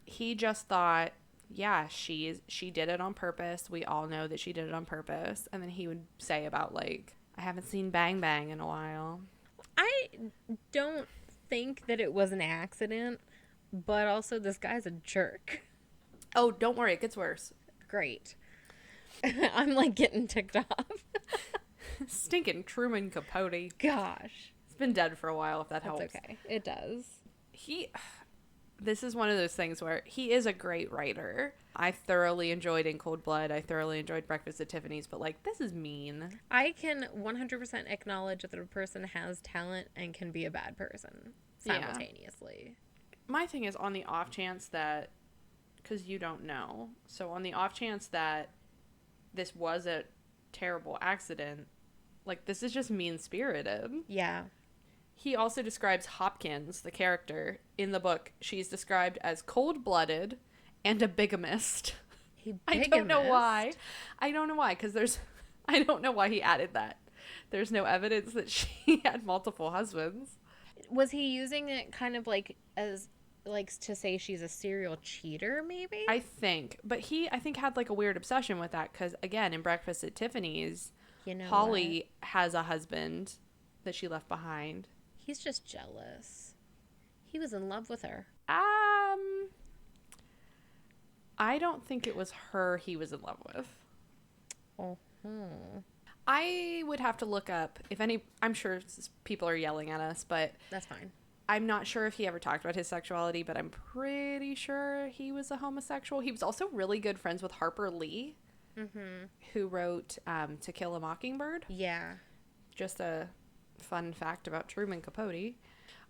Speaker 1: He just thought, yeah, she did it on purpose. We all know that she did it on purpose. And then he would say about, like, I haven't seen Bang Bang in a while.
Speaker 2: I don't think that it was an accident, but also this guy's a jerk.
Speaker 1: Oh, don't worry, it gets worse.
Speaker 2: Great. I'm like getting ticked off.
Speaker 1: Stinking Truman Capote.
Speaker 2: Gosh.
Speaker 1: It's been dead for a while, if that helps.
Speaker 2: That's okay. It does.
Speaker 1: This is one of those things where he is a great writer. I thoroughly enjoyed In Cold Blood. I thoroughly enjoyed Breakfast at Tiffany's, but, like, this is mean.
Speaker 2: I can 100% acknowledge that a person has talent and can be a bad person simultaneously.
Speaker 1: Yeah. My thing is, on the off chance that, because you don't know, so on the off chance that this was a terrible accident, like, this is just mean-spirited.
Speaker 2: Yeah.
Speaker 1: He also describes Hopkins, the character, in the book. She's described as cold-blooded and a bigamist. I don't know why. Because I don't know why he added that. There's no evidence that she had multiple husbands.
Speaker 2: Was he using it kind of like as, like, to say she's a serial cheater, maybe?
Speaker 1: I think. But he, I think, had, like, a weird obsession with that. Because, again, in Breakfast at Tiffany's, Holly has a husband that she left behind.
Speaker 2: He's just jealous. He was in love with her.
Speaker 1: I don't think it was her he was in love with. I would have to look up I'm sure people are yelling at us, but
Speaker 2: that's fine.
Speaker 1: I'm not sure if he ever talked about his sexuality, but I'm pretty sure he was a homosexual. He was also really good friends with Harper Lee, who wrote To Kill a Mockingbird.
Speaker 2: Yeah.
Speaker 1: Just a fun fact about Truman Capote.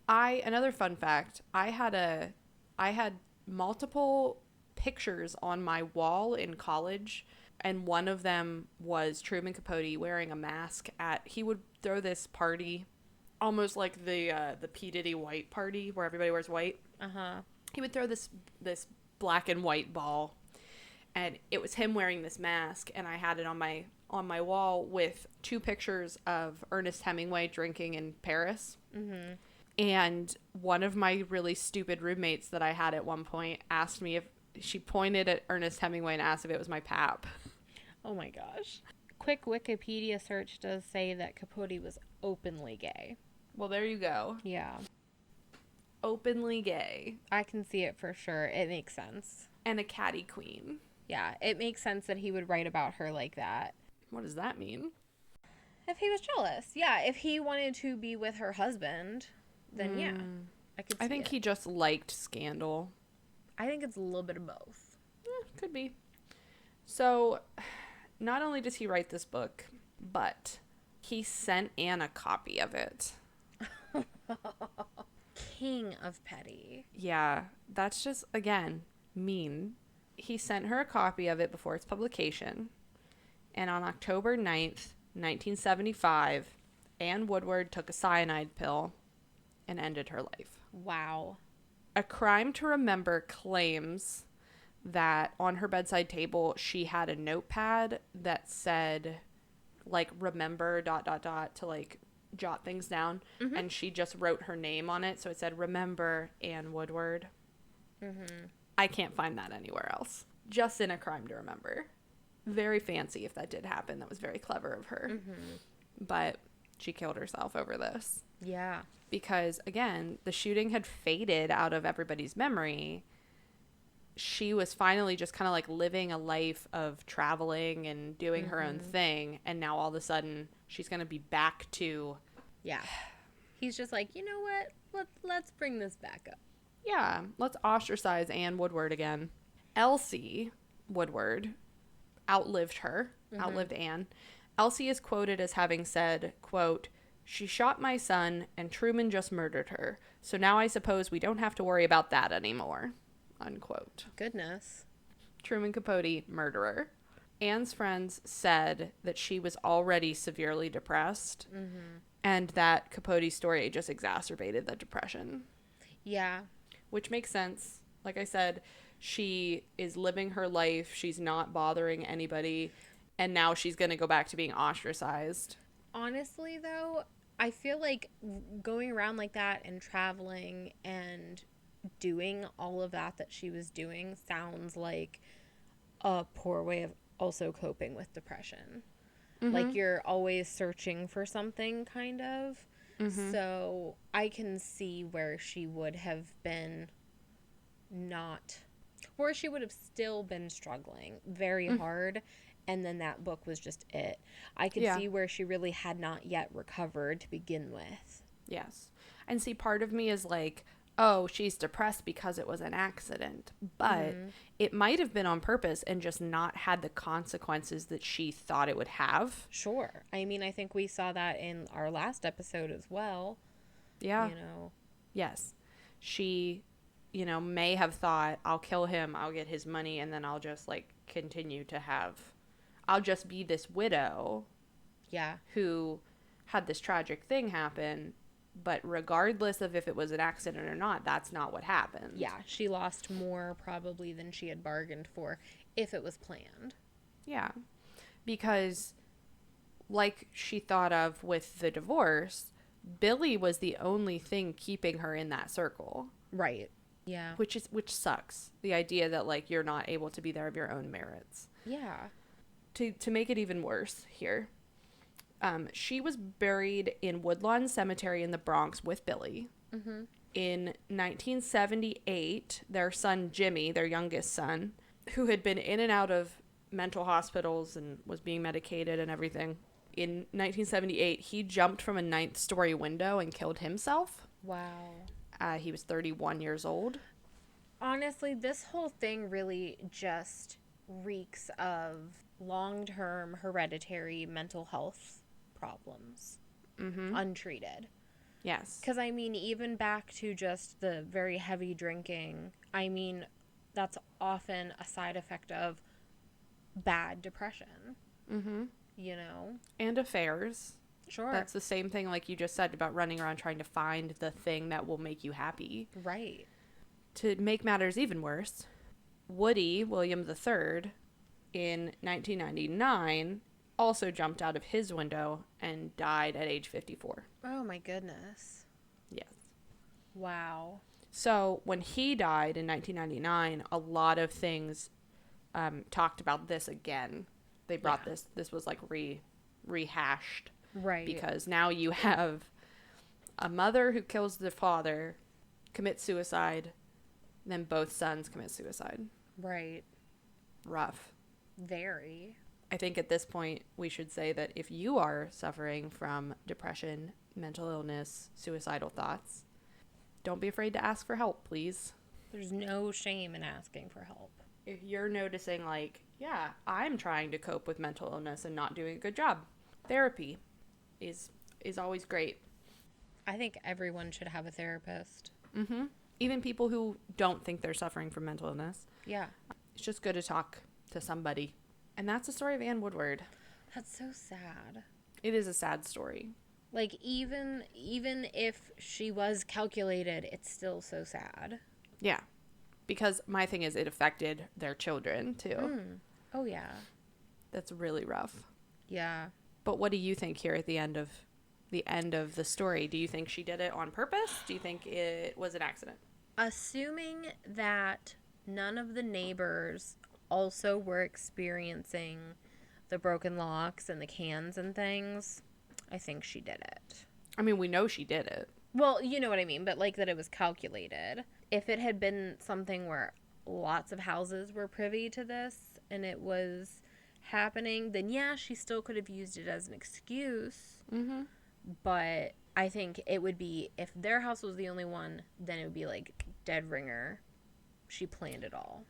Speaker 1: Another fun fact, I had multiple pictures on my wall in college, and one of them was Truman Capote wearing a mask he would throw this party, almost like the P. Diddy white party where everybody wears white. He would throw this black and white ball, and it was him wearing this mask, and I had it on my wall with 2 pictures of Ernest Hemingway drinking in Paris. And one of my really stupid roommates that I had at one point asked me if she pointed at Ernest Hemingway and asked if it was my pap.
Speaker 2: Oh my gosh. Quick Wikipedia search does say that Capote was openly gay.
Speaker 1: Well, there you go.
Speaker 2: Yeah.
Speaker 1: openly gay,
Speaker 2: I can see it for sure. It makes sense.
Speaker 1: and a catty queen.
Speaker 2: Yeah, it makes sense that he would write about her like that.
Speaker 1: What does that mean?
Speaker 2: If he was jealous. Yeah, if he wanted to be with her husband, then yeah, I could see
Speaker 1: I think
Speaker 2: it.
Speaker 1: he just liked scandal.
Speaker 2: I think it's a little bit of both.
Speaker 1: Could be. So, not only does he write this book, but he sent Anne a copy of it.
Speaker 2: King of petty.
Speaker 1: Yeah, that's just, again, mean. He sent her a copy of it before its publication. And on October 9th, 1975, Anne Woodward took a cyanide pill and ended her life.
Speaker 2: Wow.
Speaker 1: A Crime to Remember claims that on her bedside table, she had a notepad that said, like, remember, ... to, like, jot things down.
Speaker 2: Mm-hmm.
Speaker 1: And she just wrote her name on it. So it said, remember Anne Woodward.
Speaker 2: Mm-hmm.
Speaker 1: I can't find that anywhere else. Just in A Crime to Remember. Very fancy if that did happen. That was very clever of her.
Speaker 2: Mm-hmm.
Speaker 1: But she killed herself over this.
Speaker 2: Yeah.
Speaker 1: Because, again, the shooting had faded out of everybody's memory. She was finally just kind of like living a life of traveling and doing her own thing. And now all of a sudden she's going to be back to...
Speaker 2: Yeah. He's just like, you know what? Let's bring this back up.
Speaker 1: Yeah, let's ostracize Anne Woodward again. Elsie Woodward outlived her, outlived Anne. Elsie is quoted as having said, quote, "She shot my son and Truman just murdered her. So now I suppose we don't have to worry about that anymore." Unquote.
Speaker 2: Goodness.
Speaker 1: Truman Capote, murderer. Anne's friends said that she was already severely depressed and that Capote's story just exacerbated the depression.
Speaker 2: Yeah.
Speaker 1: Which makes sense. Like I said, she is living her life. She's not bothering anybody. And now she's going to go back to being ostracized.
Speaker 2: Honestly, though, I feel like going around like that and traveling and doing all of that she was doing sounds like a poor way of also coping with depression. Like you're always searching for something, kind of. So I can see where she would have been where she would have still been struggling very hard, and then that book was just it. I could see where she really had not yet recovered to begin with.
Speaker 1: Yes. And see, part of me is like, oh, she's depressed because it was an accident. But it might have been on purpose and just not had the consequences that she thought it would have.
Speaker 2: Sure. I mean, I think we saw that in our last episode as well.
Speaker 1: Yeah.
Speaker 2: You know.
Speaker 1: Yes. She, may have thought, I'll kill him, I'll get his money, and then I'll just, like, continue to I'll just be this widow.
Speaker 2: Yeah.
Speaker 1: Who had this tragic thing happen. But regardless of if it was an accident or not, that's not what happened.
Speaker 2: Yeah, she lost more probably than she had bargained for if it was planned.
Speaker 1: Yeah. Because like she thought of with the divorce, Billy was the only thing keeping her in that circle.
Speaker 2: Right. Yeah.
Speaker 1: Which sucks. The idea that like you're not able to be there of your own merits.
Speaker 2: Yeah.
Speaker 1: To make it even worse here. She was buried in Woodlawn Cemetery in the Bronx with Billy. In 1978, their son Jimmy, their youngest son, who had been in and out of mental hospitals and was being medicated and everything, in 1978, he jumped from a 9th-story window and killed himself.
Speaker 2: Wow.
Speaker 1: He was 31 years old.
Speaker 2: Honestly, this whole thing really just reeks of long-term hereditary mental health problems. Untreated.
Speaker 1: Yes.
Speaker 2: Because, I mean, even back to just the very heavy drinking, I mean, that's often a side effect of bad depression. You know?
Speaker 1: And affairs.
Speaker 2: Sure.
Speaker 1: That's the same thing like you just said about running around trying to find the thing that will make you happy.
Speaker 2: Right.
Speaker 1: To make matters even worse, Woody William III, in 1999, also jumped out of his window and died at age 54.
Speaker 2: Oh, my goodness.
Speaker 1: Yes.
Speaker 2: Wow.
Speaker 1: So when he died in 1999, a lot of things talked about this again. They brought this was like rehashed.
Speaker 2: Right.
Speaker 1: Because now you have a mother who kills the father commit suicide, then both sons commit suicide.
Speaker 2: Right.
Speaker 1: Rough.
Speaker 2: Very.
Speaker 1: I think at this point we should say that if you are suffering from depression, mental illness, suicidal thoughts, don't be afraid to ask for help, please.
Speaker 2: There's no shame in asking for help.
Speaker 1: If you're noticing, like, yeah, I'm trying to cope with mental illness and not doing a good job, therapy is always great.
Speaker 2: I think everyone should have a therapist.
Speaker 1: Mm-hmm. Even people who don't think they're suffering from mental illness.
Speaker 2: Yeah.
Speaker 1: It's just good to talk to somebody. And that's the story of Anne Woodward.
Speaker 2: That's so sad.
Speaker 1: It is a sad story.
Speaker 2: Like, even if she was calculated, it's still so sad.
Speaker 1: Yeah. Because my thing is, it affected their children, too.
Speaker 2: Oh, yeah.
Speaker 1: That's really rough.
Speaker 2: Yeah.
Speaker 1: But what do you think here at the end of the story? Do you think she did it on purpose? Do you think it was an accident?
Speaker 2: Assuming that none of the neighbors also were experiencing the broken locks and the cans and things, I think she did it.
Speaker 1: I mean, we know she did it.
Speaker 2: Well, you know what I mean, but like that it was calculated. If it had been something where lots of houses were privy to this and it was happening, then yeah, she still could have used it as an excuse.
Speaker 1: Mm-hmm.
Speaker 2: But I think it would be, if their house was the only one, then it would be like dead ringer. She planned it all.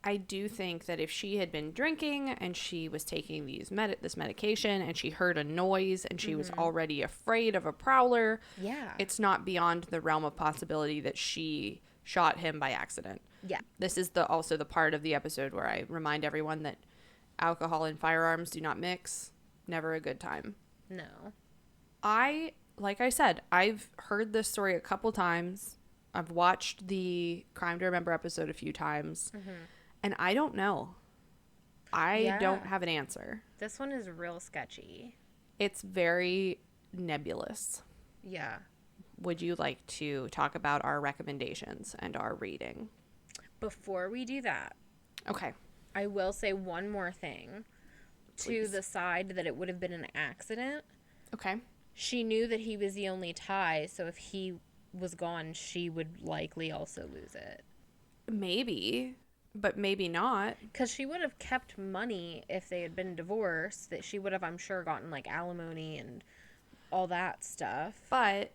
Speaker 1: I do think that if she had been drinking and she was taking this medication and she heard a noise and she was already afraid of a prowler,
Speaker 2: yeah,
Speaker 1: it's not beyond the realm of possibility that she shot him by accident.
Speaker 2: Yeah.
Speaker 1: This is also the part of the episode where I remind everyone that alcohol and firearms do not mix. Never a good time.
Speaker 2: No.
Speaker 1: Like I said, I've heard this story a couple times. I've watched the Crime to Remember episode a few times. And I don't know. I don't have an answer.
Speaker 2: This one is real sketchy.
Speaker 1: It's very nebulous.
Speaker 2: Yeah.
Speaker 1: Would you like to talk about our recommendations and our reading?
Speaker 2: Before we do that,
Speaker 1: Okay.
Speaker 2: I will say one more thing.
Speaker 1: Please.
Speaker 2: To the side that it would have been an accident.
Speaker 1: Okay.
Speaker 2: She knew that he was the only tie, so if he was gone, she would likely also lose it.
Speaker 1: Maybe, but maybe not.
Speaker 2: Because she would have kept money if they had been divorced. That she would have, I'm sure, gotten like alimony and all that stuff.
Speaker 1: But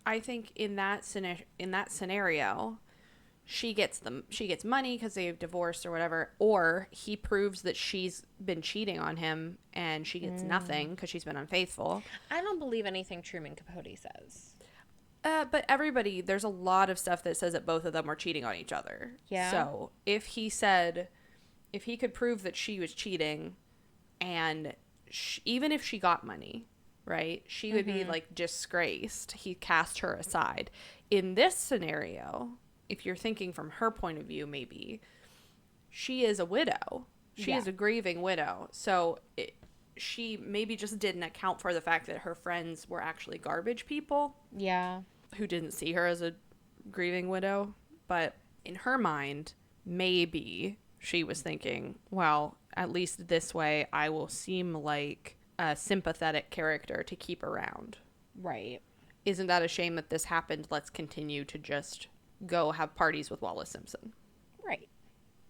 Speaker 1: I think in that scenario, she gets money because they've divorced or whatever, or he proves that she's been cheating on him and she gets nothing because she's been unfaithful.
Speaker 2: I don't believe anything Truman Capote says.
Speaker 1: But there's a lot of stuff that says that both of them were cheating on each other.
Speaker 2: Yeah.
Speaker 1: So if he could prove that she was cheating, and even if she got money, right, she would be like disgraced. He cast her aside. In this scenario, if you're thinking from her point of view, maybe she is a widow. She is a grieving widow. So she maybe just didn't account for the fact that her friends were actually garbage people.
Speaker 2: Yeah.
Speaker 1: Who didn't see her as a grieving widow. But in her mind, maybe she was thinking, well, at least this way I will seem like a sympathetic character to keep around.
Speaker 2: Right.
Speaker 1: Isn't that a shame that this happened? Let's continue to just go have parties with Wallace Simpson.
Speaker 2: Right.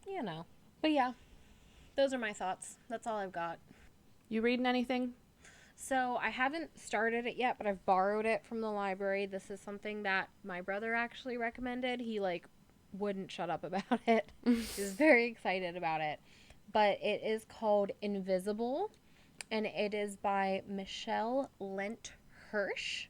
Speaker 2: You know. But yeah, those are my thoughts. That's all I've got.
Speaker 1: You reading anything?
Speaker 2: So I haven't started it yet, but I've borrowed it from the library. This is something that my brother actually recommended. He wouldn't shut up about it. He was very excited about it. But it is called Invisible, and it is by Michelle Lent Hirsch.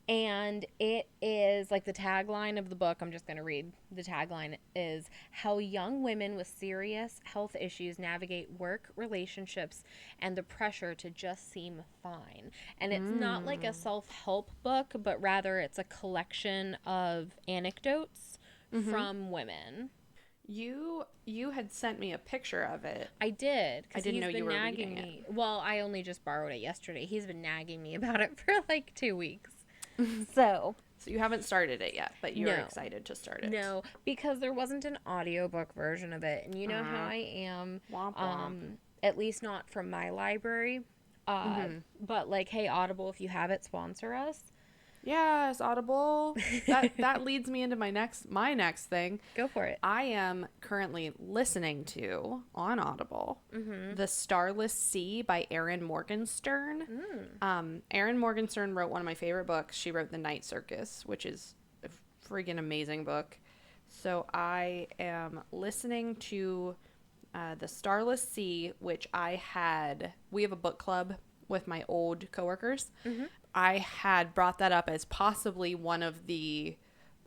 Speaker 2: And it is, like, the tagline of the book, I'm just going to read. The tagline is, how young women with serious health issues navigate work, relationships, and the pressure to just seem fine. And it's not like a self-help book, but rather it's a collection of anecdotes from women.
Speaker 1: You had sent me a picture of it.
Speaker 2: I did.
Speaker 1: I didn't know you were reading
Speaker 2: it. Well, I only just borrowed it yesterday. He's been nagging me about it for like 2 weeks. So
Speaker 1: you haven't started it yet, but you're excited to start it.
Speaker 2: No, because there wasn't an audiobook version of it. And you know how I am.
Speaker 1: Womp womp.
Speaker 2: At least not from my library. But like, hey, Audible, if you have it, sponsor us.
Speaker 1: Yes, Audible. That leads me into my next thing.
Speaker 2: Go for it.
Speaker 1: I am currently listening to on Audible The Starless Sea by Erin Morgenstern. Erin Morgenstern wrote one of my favorite books. She wrote The Night Circus, which is a freaking amazing book. So I am listening to The Starless Sea, which we have a book club with my old coworkers. I had brought that up as possibly one of the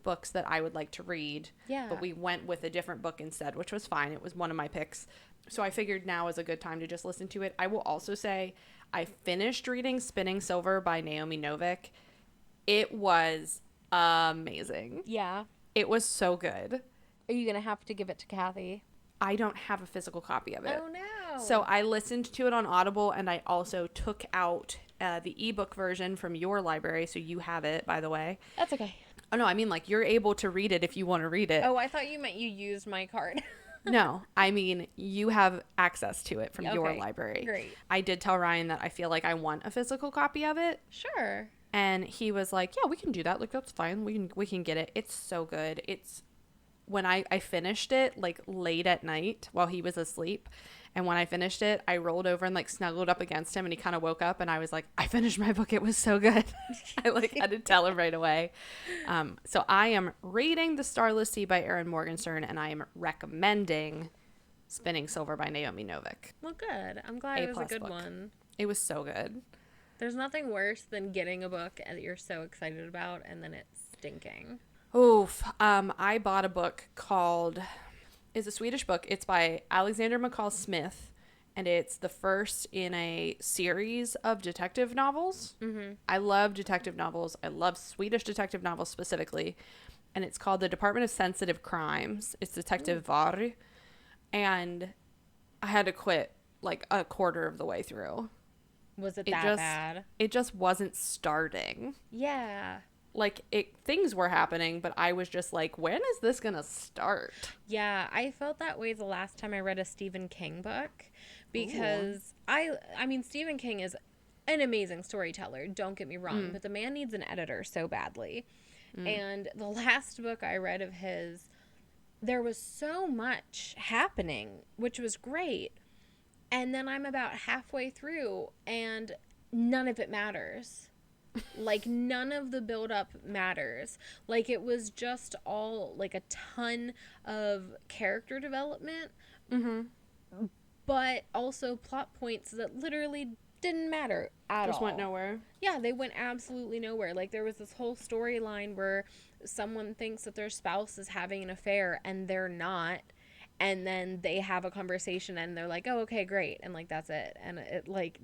Speaker 1: books that I would like to read.
Speaker 2: Yeah.
Speaker 1: But we went with a different book instead, which was fine. It was one of my picks. So I figured now is a good time to just listen to it. I will also say I finished reading Spinning Silver by Naomi Novik. It was amazing.
Speaker 2: Yeah.
Speaker 1: It was so good.
Speaker 2: Are you going to have to give it to Kathy?
Speaker 1: I don't have a physical copy of it.
Speaker 2: Oh, no.
Speaker 1: So I listened to it on Audible, and I also took out the ebook version from your library, so you have it, by the way.
Speaker 2: That's okay.
Speaker 1: Oh, no, I mean, like, you're able to read it if you want to read it.
Speaker 2: Oh, I thought you meant you used my card.
Speaker 1: No, I mean, you have access to it from your library.
Speaker 2: Great.
Speaker 1: I did tell Ryan that I feel like I want a physical copy of it.
Speaker 2: Sure.
Speaker 1: And he was like, yeah, we can do that. Like, that's fine. We can get it. It's so good. When I finished it, like, late at night while he was asleep. And when I finished it, I rolled over and, like, snuggled up against him, and he kind of woke up, and I was like, I finished my book. It was so good. I, like, had to tell him right away. So I am reading The Starless Sea by Erin Morgenstern, and I am recommending Spinning Silver by Naomi Novik.
Speaker 2: Well, good. I'm glad it was a good one.
Speaker 1: It was so good.
Speaker 2: There's nothing worse than getting a book that you're so excited about, and then it's stinking.
Speaker 1: Oof. I bought a book called... It's a Swedish book. It's by Alexander McCall Smith, and it's the first in a series of detective novels. I love detective novels. I love Swedish detective novels specifically, and it's called The Department of Sensitive Crimes. It's Detective Var, and I had to quit like a quarter of the way through.
Speaker 2: Was it that bad?
Speaker 1: It just wasn't starting.
Speaker 2: Yeah.
Speaker 1: Like, things were happening, but I was just like, when is this going to start?
Speaker 2: Yeah, I felt that way the last time I read a Stephen King book, because I mean, Stephen King is an amazing storyteller, don't get me wrong, but the man needs an editor so badly. And the last book I read of his, there was so much happening, which was great. And then I'm about halfway through, and none of it matters. Like, none of the build-up matters. Like, it was just all, like, a ton of character development, but also plot points that literally didn't matter at all.
Speaker 1: Just went nowhere.
Speaker 2: Yeah, they went absolutely nowhere. Like, there was this whole storyline where someone thinks that their spouse is having an affair, and they're not. And then they have a conversation, and they're like, oh, okay, great. And, like, that's it. And it, like,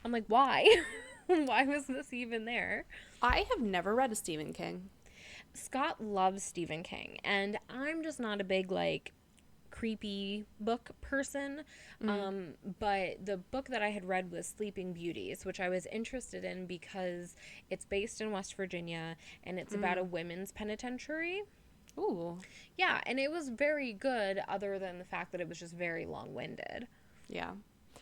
Speaker 2: I'm like, why? Why was this even there?
Speaker 1: I have never read a Stephen King.
Speaker 2: Scott loves Stephen King, and I'm just not a big, like, creepy book person. But the book that I had read was Sleeping Beauties, which I was interested in because it's based in West Virginia, and it's about a women's penitentiary.
Speaker 1: Ooh.
Speaker 2: Yeah, and it was very good, other than the fact that it was just very long-winded.
Speaker 1: Yeah.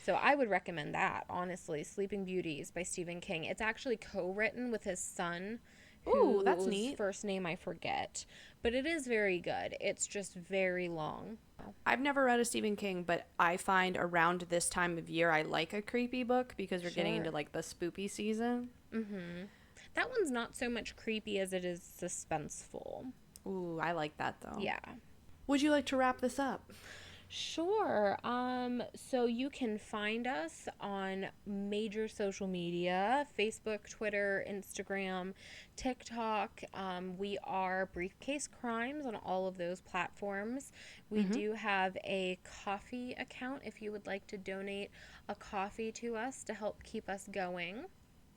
Speaker 2: So I would recommend that, honestly. Sleeping Beauties by Stephen King. It's actually co-written with his son.
Speaker 1: Ooh, that's neat.
Speaker 2: First name I forget. But it is very good. It's just very long.
Speaker 1: I've never read a Stephen King, but I find around this time of year I like a creepy book because we're getting into, like, the spoopy season.
Speaker 2: That one's not so much creepy as it is suspenseful.
Speaker 1: Ooh, I like that, though.
Speaker 2: Yeah.
Speaker 1: Would you like to wrap this up?
Speaker 2: Sure. So you can find us on major social media: Facebook, Twitter, Instagram, TikTok. We are Briefcase Crimes on all of those platforms. We do have a coffee account if you would like to donate a coffee to us to help keep us going.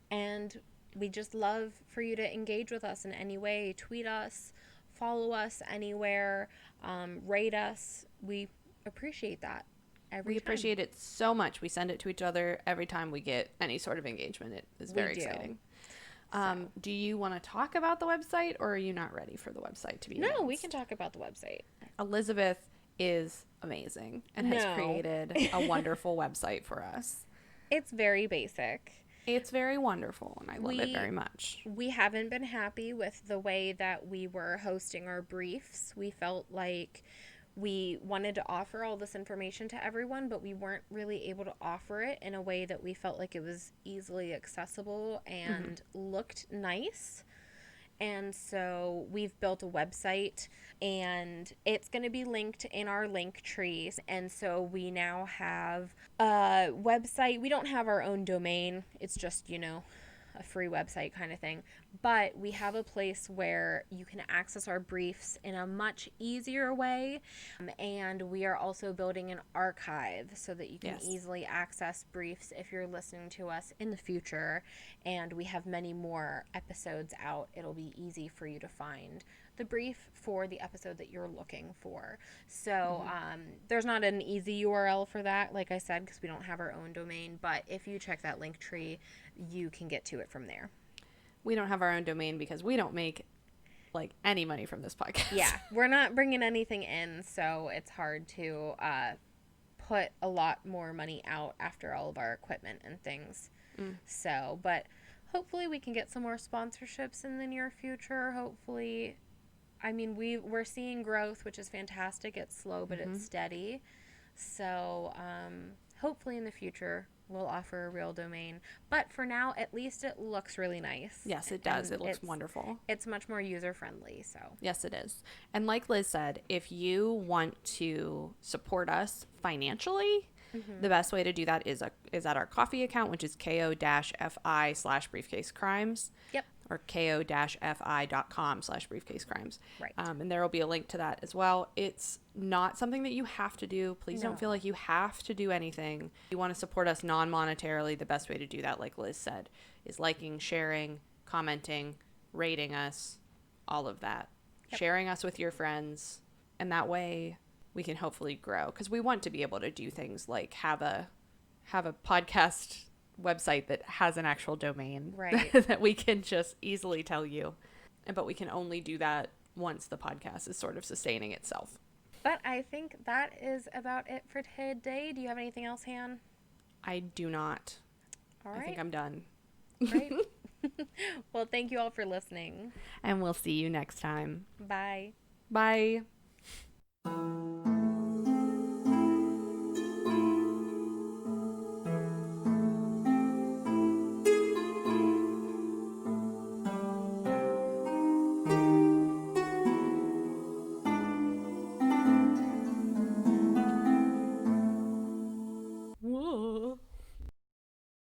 Speaker 2: And we just love for you to engage with us in any way. Tweet us, follow us anywhere, rate us. We appreciate that
Speaker 1: we appreciate it so much. We send it to each other every time we get any sort of engagement. It is very exciting. Do you want to talk about the website, or are you not ready for the website to be announced?
Speaker 2: No, we can talk about the website.
Speaker 1: Elizabeth is amazing and has created a wonderful website for us.
Speaker 2: It's very basic.
Speaker 1: It's very wonderful, and I love it very much.
Speaker 2: We haven't been happy with the way that we were hosting our briefs. We felt like we wanted to offer all this information to everyone, but we weren't really able to offer it in a way that we felt like it was easily accessible and looked nice. And so we've built a website, and it's going to be linked in our link trees. And so we now have a website. We don't have our own domain. It's just, a free website kind of thing. But we have a place where you can access our briefs in a much easier way. And we are also building an archive so that you can easily access briefs if you're listening to us in the future. And we have many more episodes out. It'll be easy for you to find the brief for the episode that you're looking for. So there's not an easy URL for that, like I said, because we don't have our own domain. But if you check that link tree, you can get to it from there.
Speaker 1: We don't have our own domain because we don't make any money from this podcast.
Speaker 2: Yeah, we're not bringing anything in, so it's hard to put a lot more money out after all of our equipment and things. So, but hopefully we can get some more sponsorships in the near future. Hopefully, I mean, we're seeing growth, which is fantastic. It's slow, but it's steady. So hopefully in the future we'll offer a real domain. But for now, at least it looks really nice.
Speaker 1: Yes, it does. It looks wonderful.
Speaker 2: It's much more user-friendly. So
Speaker 1: yes, it is. And like Liz said, if you want to support us financially, the best way to do that is at our coffee account, which is ko-fi/briefcasecrimes.
Speaker 2: Yep.
Speaker 1: Or ko-fi.com/briefcasecrimes.
Speaker 2: Right.
Speaker 1: And there will be a link to that as well. It's not something that you have to do. Please don't feel like you have to do anything. If you want to support us non-monetarily, the best way to do that, like Liz said, is liking, sharing, commenting, rating us, all of that. Yep. Sharing us with your friends. And that way we can hopefully grow. Because we want to be able to do things like have a podcast website that has an actual domain,
Speaker 2: right?
Speaker 1: That we can just easily tell you, but we can only do that once the podcast is sort of sustaining itself.
Speaker 2: But I think that is about it for today. Do you have anything else, Han?
Speaker 1: I do not.
Speaker 2: All right.
Speaker 1: I think I'm done.
Speaker 2: Great. Well, thank you all for listening,
Speaker 1: and we'll see you next time.
Speaker 2: Bye.
Speaker 1: Bye.